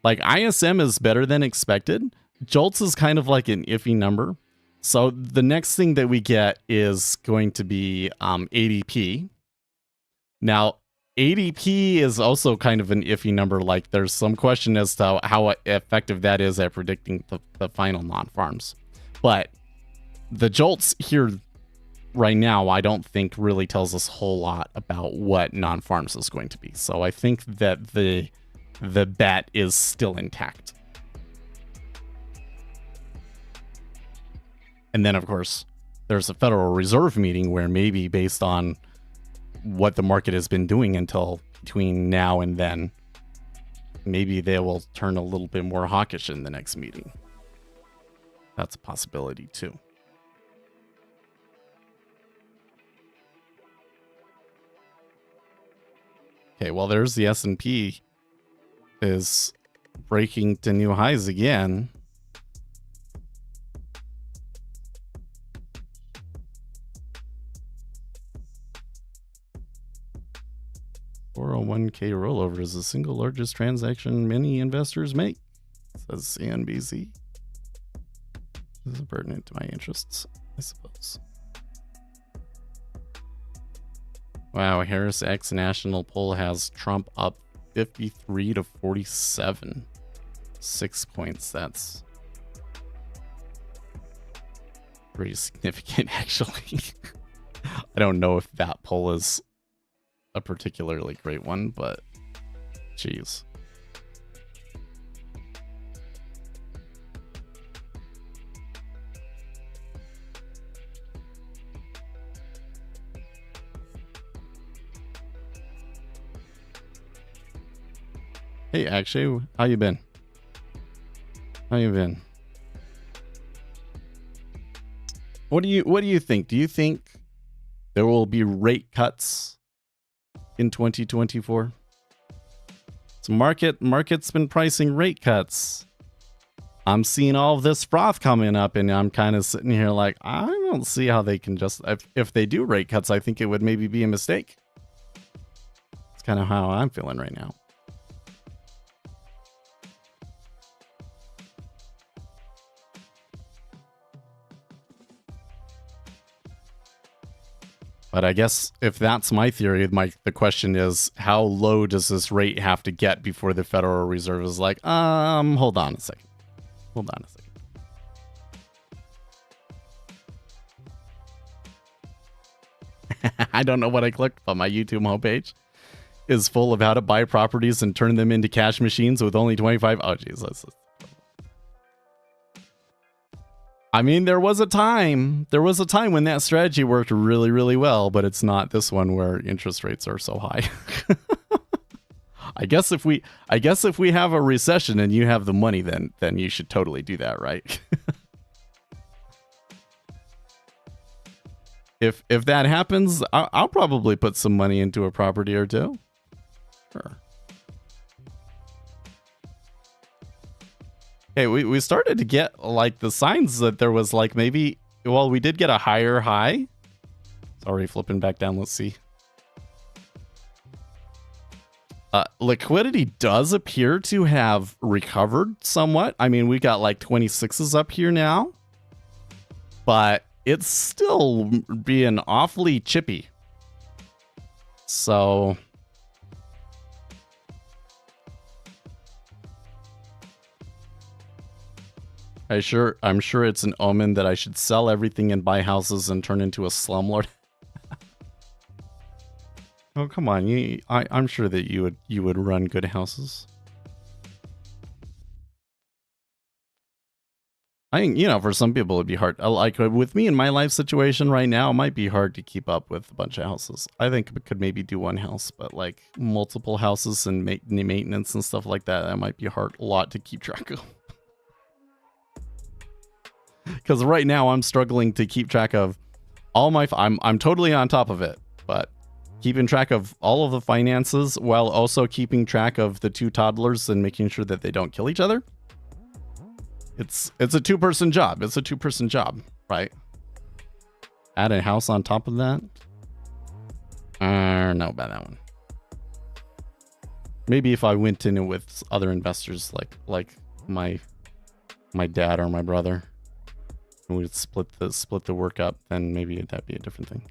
like ISM is better than expected. Jolts is kind of like an iffy number. So the next thing that we get is going to be ADP. Now, ADP is also kind of an iffy number. Like there's some question as to how effective that is at predicting the final non-farms. But the Jolts here right now, I don't think really tells us a whole lot about what non-farms is going to be. So I think that the bet is still intact. And then, of course, there's a Federal Reserve meeting where maybe based on what the market has been doing until between now and then, maybe they will turn a little bit more hawkish in the next meeting. That's a possibility, too. Okay, well, there's the S&P is breaking to new highs again. $401k rollover is the single largest transaction many investors make, says CNBC. This is pertinent to my interests, I suppose. Wow, Harris X National poll has Trump up 53 to 47. 6 points. That's pretty significant, actually. I don't know if that poll is a particularly great one, but geez. Hey, Akshay, how you been? How you been? What do you think? Do you think there will be rate cuts in 2024? So market's been pricing rate cuts. I'm seeing all of this froth coming up, and I'm kind of sitting here like, I don't see how they can just, if they do rate cuts, I think it would maybe be a mistake. It's kind of how I'm feeling right now. But I guess if that's my theory, the question is, how low does this rate have to get before the Federal Reserve is like, hold on a second. Hold on a second. I don't know what I clicked, but my YouTube homepage is full of how to buy properties and turn them into cash machines with only 25. Oh, Jesus. I mean, there was a time when that strategy worked really, really well, but it's not this one where interest rates are so high. I guess if we have a recession and you have the money, then you should totally do that, right? If that happens, I'll probably put some money into a property or two. Sure. Hey, we started to get like the signs that there was like maybe, well, we did get a higher high. Sorry, flipping back down. Let's see. Liquidity does appear to have recovered somewhat. I mean, we got like 26s up here now, but it's still being awfully chippy. So I'm sure it's an omen that I should sell everything and buy houses and turn into a slumlord. Oh, come on. I'm sure that you would run good houses. I think, for some people it'd be hard. Like with me in my life situation right now, it might be hard to keep up with a bunch of houses. I think we could maybe do one house, but like multiple houses and maintenance and stuff like that might be a lot to keep track of. Because right now I'm struggling to keep track of all my. I'm totally on top of it, but keeping track of all of the finances while also keeping track of the 2 toddlers and making sure that they don't kill each other. It's a 2-person job. It's a 2-person job, right? Add a house on top of that. I don't know about that one. Maybe if I went in it with other investors like my dad or my brother, and we'd split the work up, then maybe that'd be a different thing.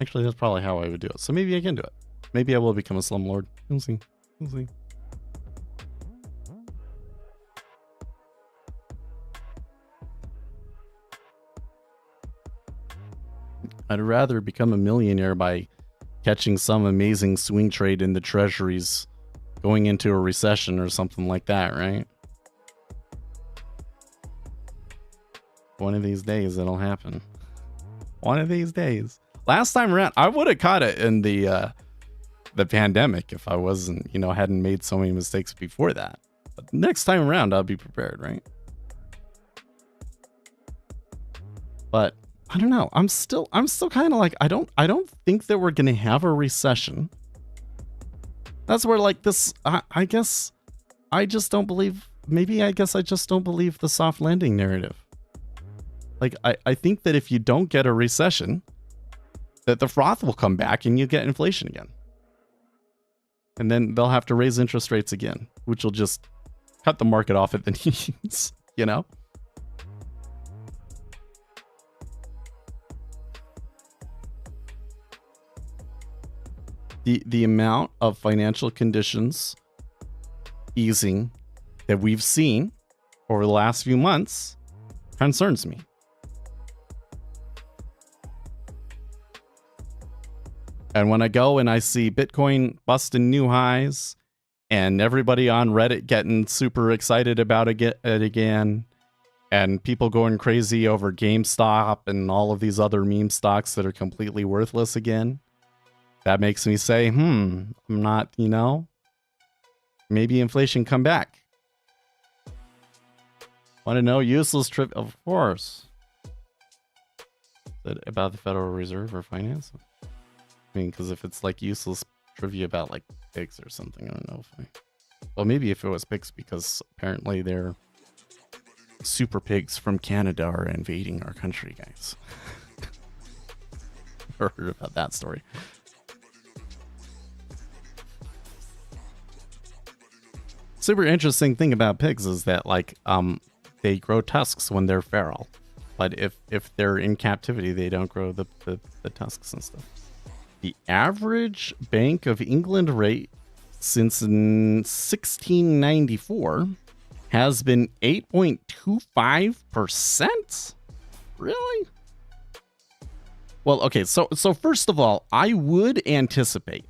Actually, that's probably how I would do it. So maybe I can do it. Maybe I will become a slumlord. We'll see. We'll see. I'd rather become a millionaire by catching some amazing swing trade in the treasuries going into a recession or something like that, right? One of these days it'll happen. One of these days. Last time around, I would have caught it in the pandemic if I wasn't, hadn't made so many mistakes before that. But next time around, I'll be prepared, right? But I don't know. I'm still kind of like, I don't think that we're gonna have a recession. That's where like this. I guess I just don't believe. Maybe I guess I just don't believe the soft landing narrative. Like I think that if you don't get a recession, that the froth will come back and you get inflation again, and then they'll have to raise interest rates again, which will just cut the market off at the knees. The amount of financial conditions easing that we've seen over the last few months concerns me. And when I go and I see Bitcoin busting new highs and everybody on Reddit getting super excited about it again, and people going crazy over GameStop and all of these other meme stocks that are completely worthless again, that makes me say, I'm not, maybe inflation come back. Want to know useless trip? Of course. Is it about the Federal Reserve or finance? I mean, because if it's like useless trivia about like pigs or something, I don't know well, maybe if it was pigs, because apparently they're super pigs from Canada are invading our country, guys. Heard about that story. Super interesting thing about pigs is that like they grow tusks when they're feral, but if they're in captivity, they don't grow the tusks and stuff. The average Bank of England rate since 1694 has been 8.25%. Really? Well, okay, so first of all, I would anticipate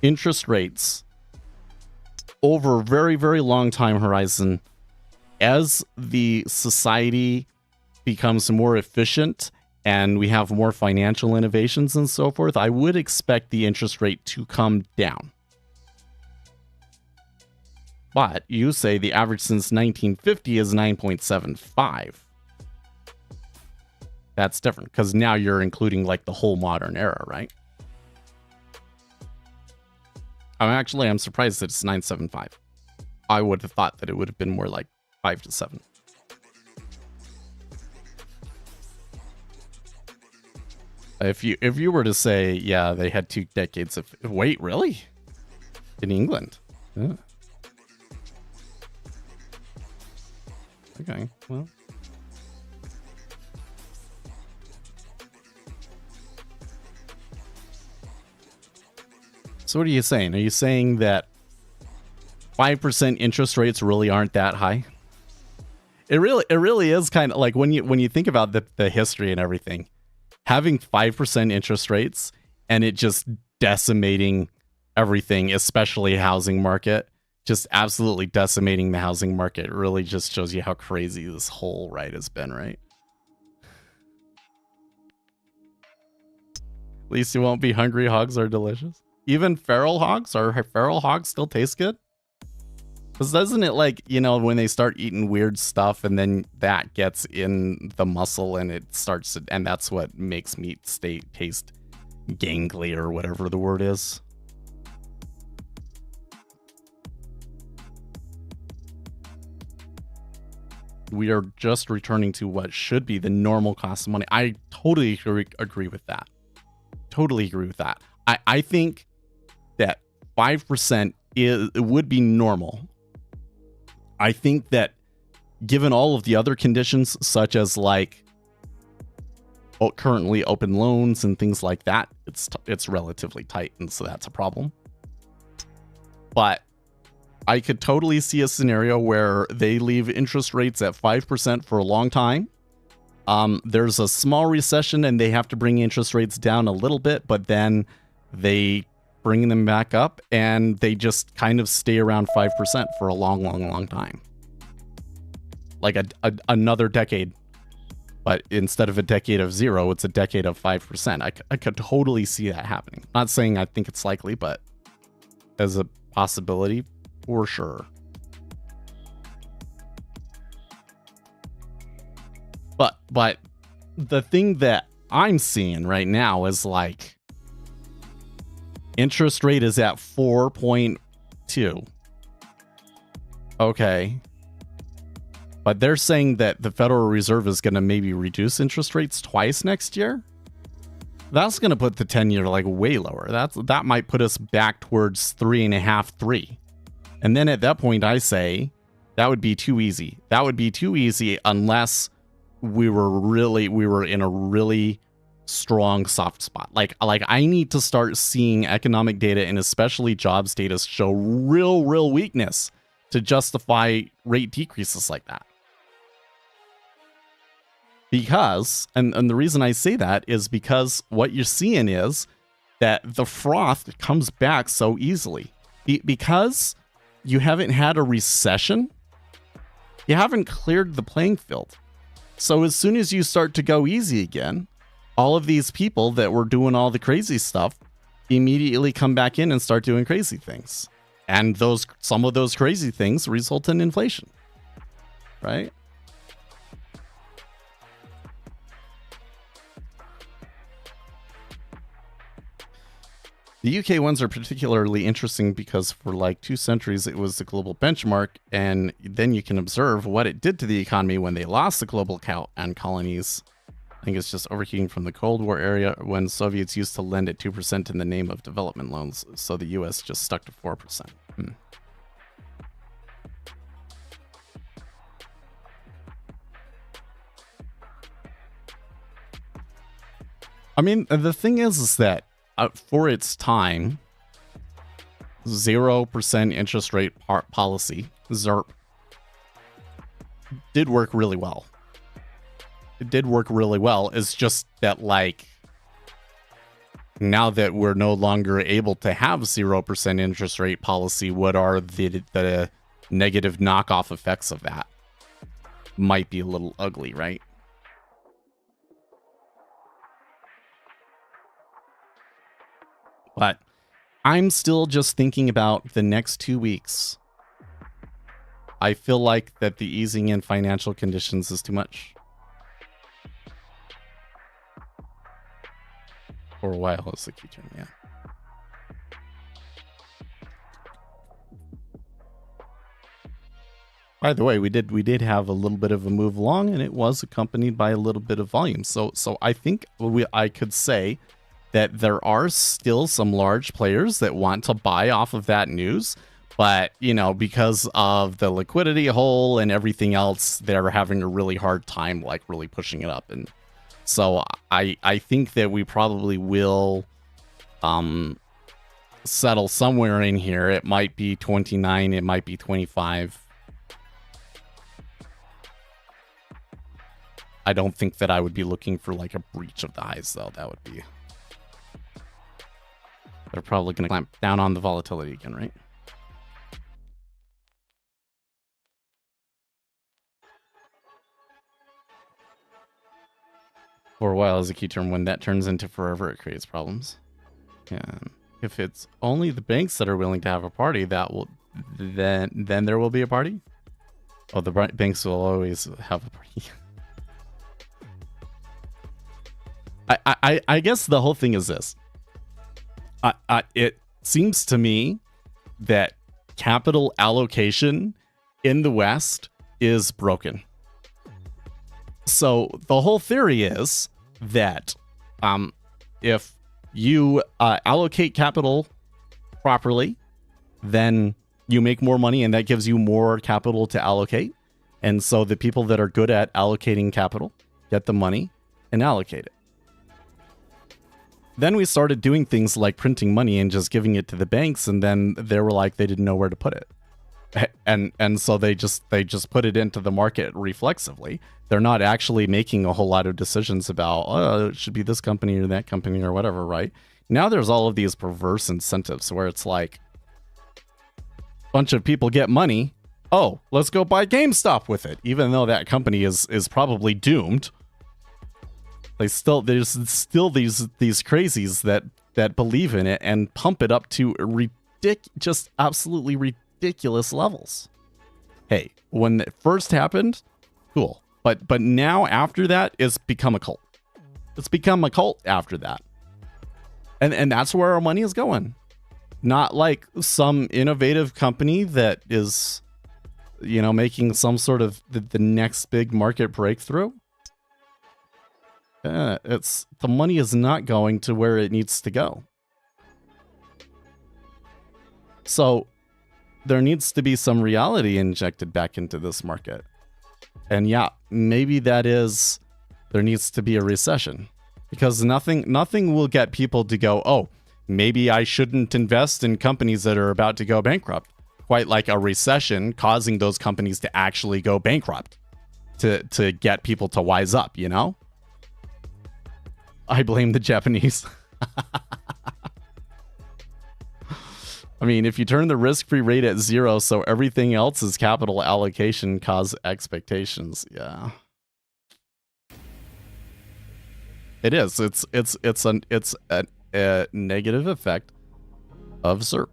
interest rates over a very, very long time horizon as the society becomes more efficient and we have more financial innovations and so forth. I would expect the interest rate to come down. But you say the average since 1950 is 9.75. That's different because now you're including like the whole modern era, right? I'm surprised that it's 9.75. I would have thought that it would have been more like 5 to 7. If you were to say, yeah, they had 2 decades of wait, really? In England? Yeah. Okay, well. So what are you saying? Are you saying that 5% interest rates really aren't that high? It really is kind of like when you think about the history and everything, having 5% interest rates and it just decimating everything, especially housing market, just absolutely decimating the housing market, really just shows you how crazy this whole ride has been, right? At least you won't be hungry. Hogs are delicious. Even feral hogs? Are feral hogs still taste good? Because doesn't it, like, you know, when they start eating weird stuff and then that gets in the muscle and it starts to, and that's what makes meat taste gangly or whatever the word is. We are just returning to what should be the normal cost of money. I totally agree with that. Totally agree with that. I think that 5% it would be normal. I think that given all of the other conditions, such as like currently open loans and things like that, it's relatively tight, and so that's a problem. But I could totally see a scenario where they leave interest rates at 5% for a long time. There's a small recession and they have to bring interest rates down a little bit, but then they bring them back up and they just kind of stay around 5% for a long time. Like another decade. But instead of a decade of 0, it's a decade of 5%. I could totally see that happening. Not saying I think it's likely, but as a possibility, for sure. But the thing that I'm seeing right now is like interest rate is at 4.2. Okay. But they're saying that the Federal Reserve is going to maybe reduce interest rates twice next year. That's going to put the 10-year like way lower. That might put us back towards 3.5, 3. And then at that point, I say that would be too easy. That would be too easy unless we were in a really strong soft spot. Like I need to start seeing economic data and especially jobs data show real weakness to justify rate decreases like that. Because, and the reason I say that is because what you're seeing is that the froth comes back so easily. Because you haven't had a recession, you haven't cleared the playing field. So as soon as you start to go easy again, all of these people that were doing all the crazy stuff immediately come back in and start doing crazy things. And some of those crazy things result in inflation, right? The UK ones are particularly interesting because for like 2 centuries, it was the global benchmark. And then you can observe what it did to the economy when they lost the global count and colonies. I think it's just overheating from the Cold War era when Soviets used to lend at 2% in the name of development loans. So the US just stuck to 4%. I mean, the thing is that for its time, 0% interest rate policy, ZERP, did work really well. It did work really well. It's just that, like, now that we're no longer able to have 0% interest rate policy, what are the negative knockoff effects of that? Might be a little ugly, right? But I'm still just thinking about the next 2 weeks. I feel like that the easing in financial conditions is too much. For a while, it's the key term, yeah. By the way, we did have a little bit of a move along, and it was accompanied by a little bit of volume. So I think I could say that there are still some large players that want to buy off of that news, but, you know, because of the liquidity hole and everything else, they're having a really hard time, like, really pushing it up. And so I think that we probably will settle somewhere in here. It might be 29, it might be 25. I don't think that I would be looking for like a breach of the highs, though. That would be... They're probably going to clamp down on the volatility again, right? For a while is a key term. When that turns into forever, it creates problems. Yeah. If it's only the banks that are willing to have a party, that will... Then there will be a party? Oh, the banks will always have a party. I guess the whole thing is this. It seems to me that capital allocation in the West is broken. So the whole theory is that if you allocate capital properly, then you make more money and that gives you more capital to allocate. And so the people that are good at allocating capital get the money and allocate it. Then we started doing things like printing money and just giving it to the banks, and then they were like they didn't know where to put it. And so they just put it into the market reflexively. They're not actually making a whole lot of decisions about, oh, it should be this company or that company or whatever, right? Now there's all of these perverse incentives where it's like a bunch of people get money. Oh, let's go buy GameStop with it, even though that company is probably doomed. There's still these crazies that believe in it and pump it up to just absolutely ridiculous levels. Hey, when it first happened, cool. But now after that, it's become a cult. It's become a cult after that. And that's where our money is going. Not like some innovative company that is, making some sort of the next big market breakthrough. The money is not going to where it needs to go. So there needs to be some reality injected back into this market. And yeah, maybe that is, there needs to be a recession, because nothing will get people to go, oh, maybe I shouldn't invest in companies that are about to go bankrupt. Quite like a recession causing those companies to actually go bankrupt to get people to wise up, I blame the Japanese. I mean, if you turn the risk-free rate at 0, so everything else is capital allocation, cause expectations. Yeah, it is. It's a negative effect of ZERP.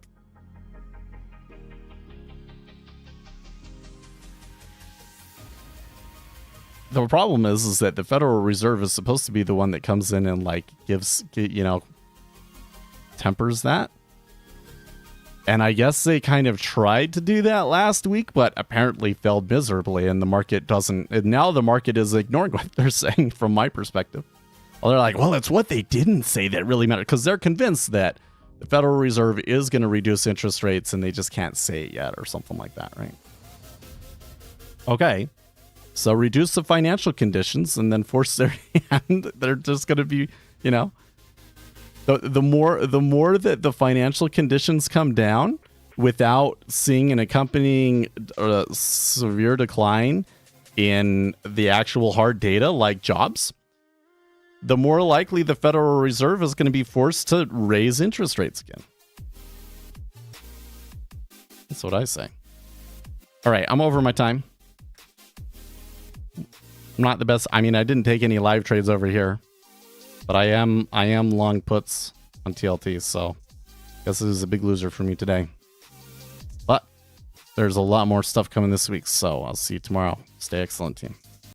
The problem is that the Federal Reserve is supposed to be the one that comes in and like tempers that. And I guess they kind of tried to do that last week, but apparently failed miserably, and the market doesn't. And now the market is ignoring what they're saying from my perspective. Well, they're like, well, it's what they didn't say that really mattered, because they're convinced that the Federal Reserve is going to reduce interest rates and they just can't say it yet or something like that, right? Okay. So reduce the financial conditions and then force their hand. They're just going to be, the more that the financial conditions come down without seeing an accompanying severe decline in the actual hard data like jobs, the more likely the Federal Reserve is going to be forced to raise interest rates again. That's what I say. All right, I'm over my time. I'm not the best. I mean, I didn't take any live trades over here, but I am long puts on TLT, so I guess this is a big loser for me today. But there's a lot more stuff coming this week, so I'll see you tomorrow. Stay excellent, team.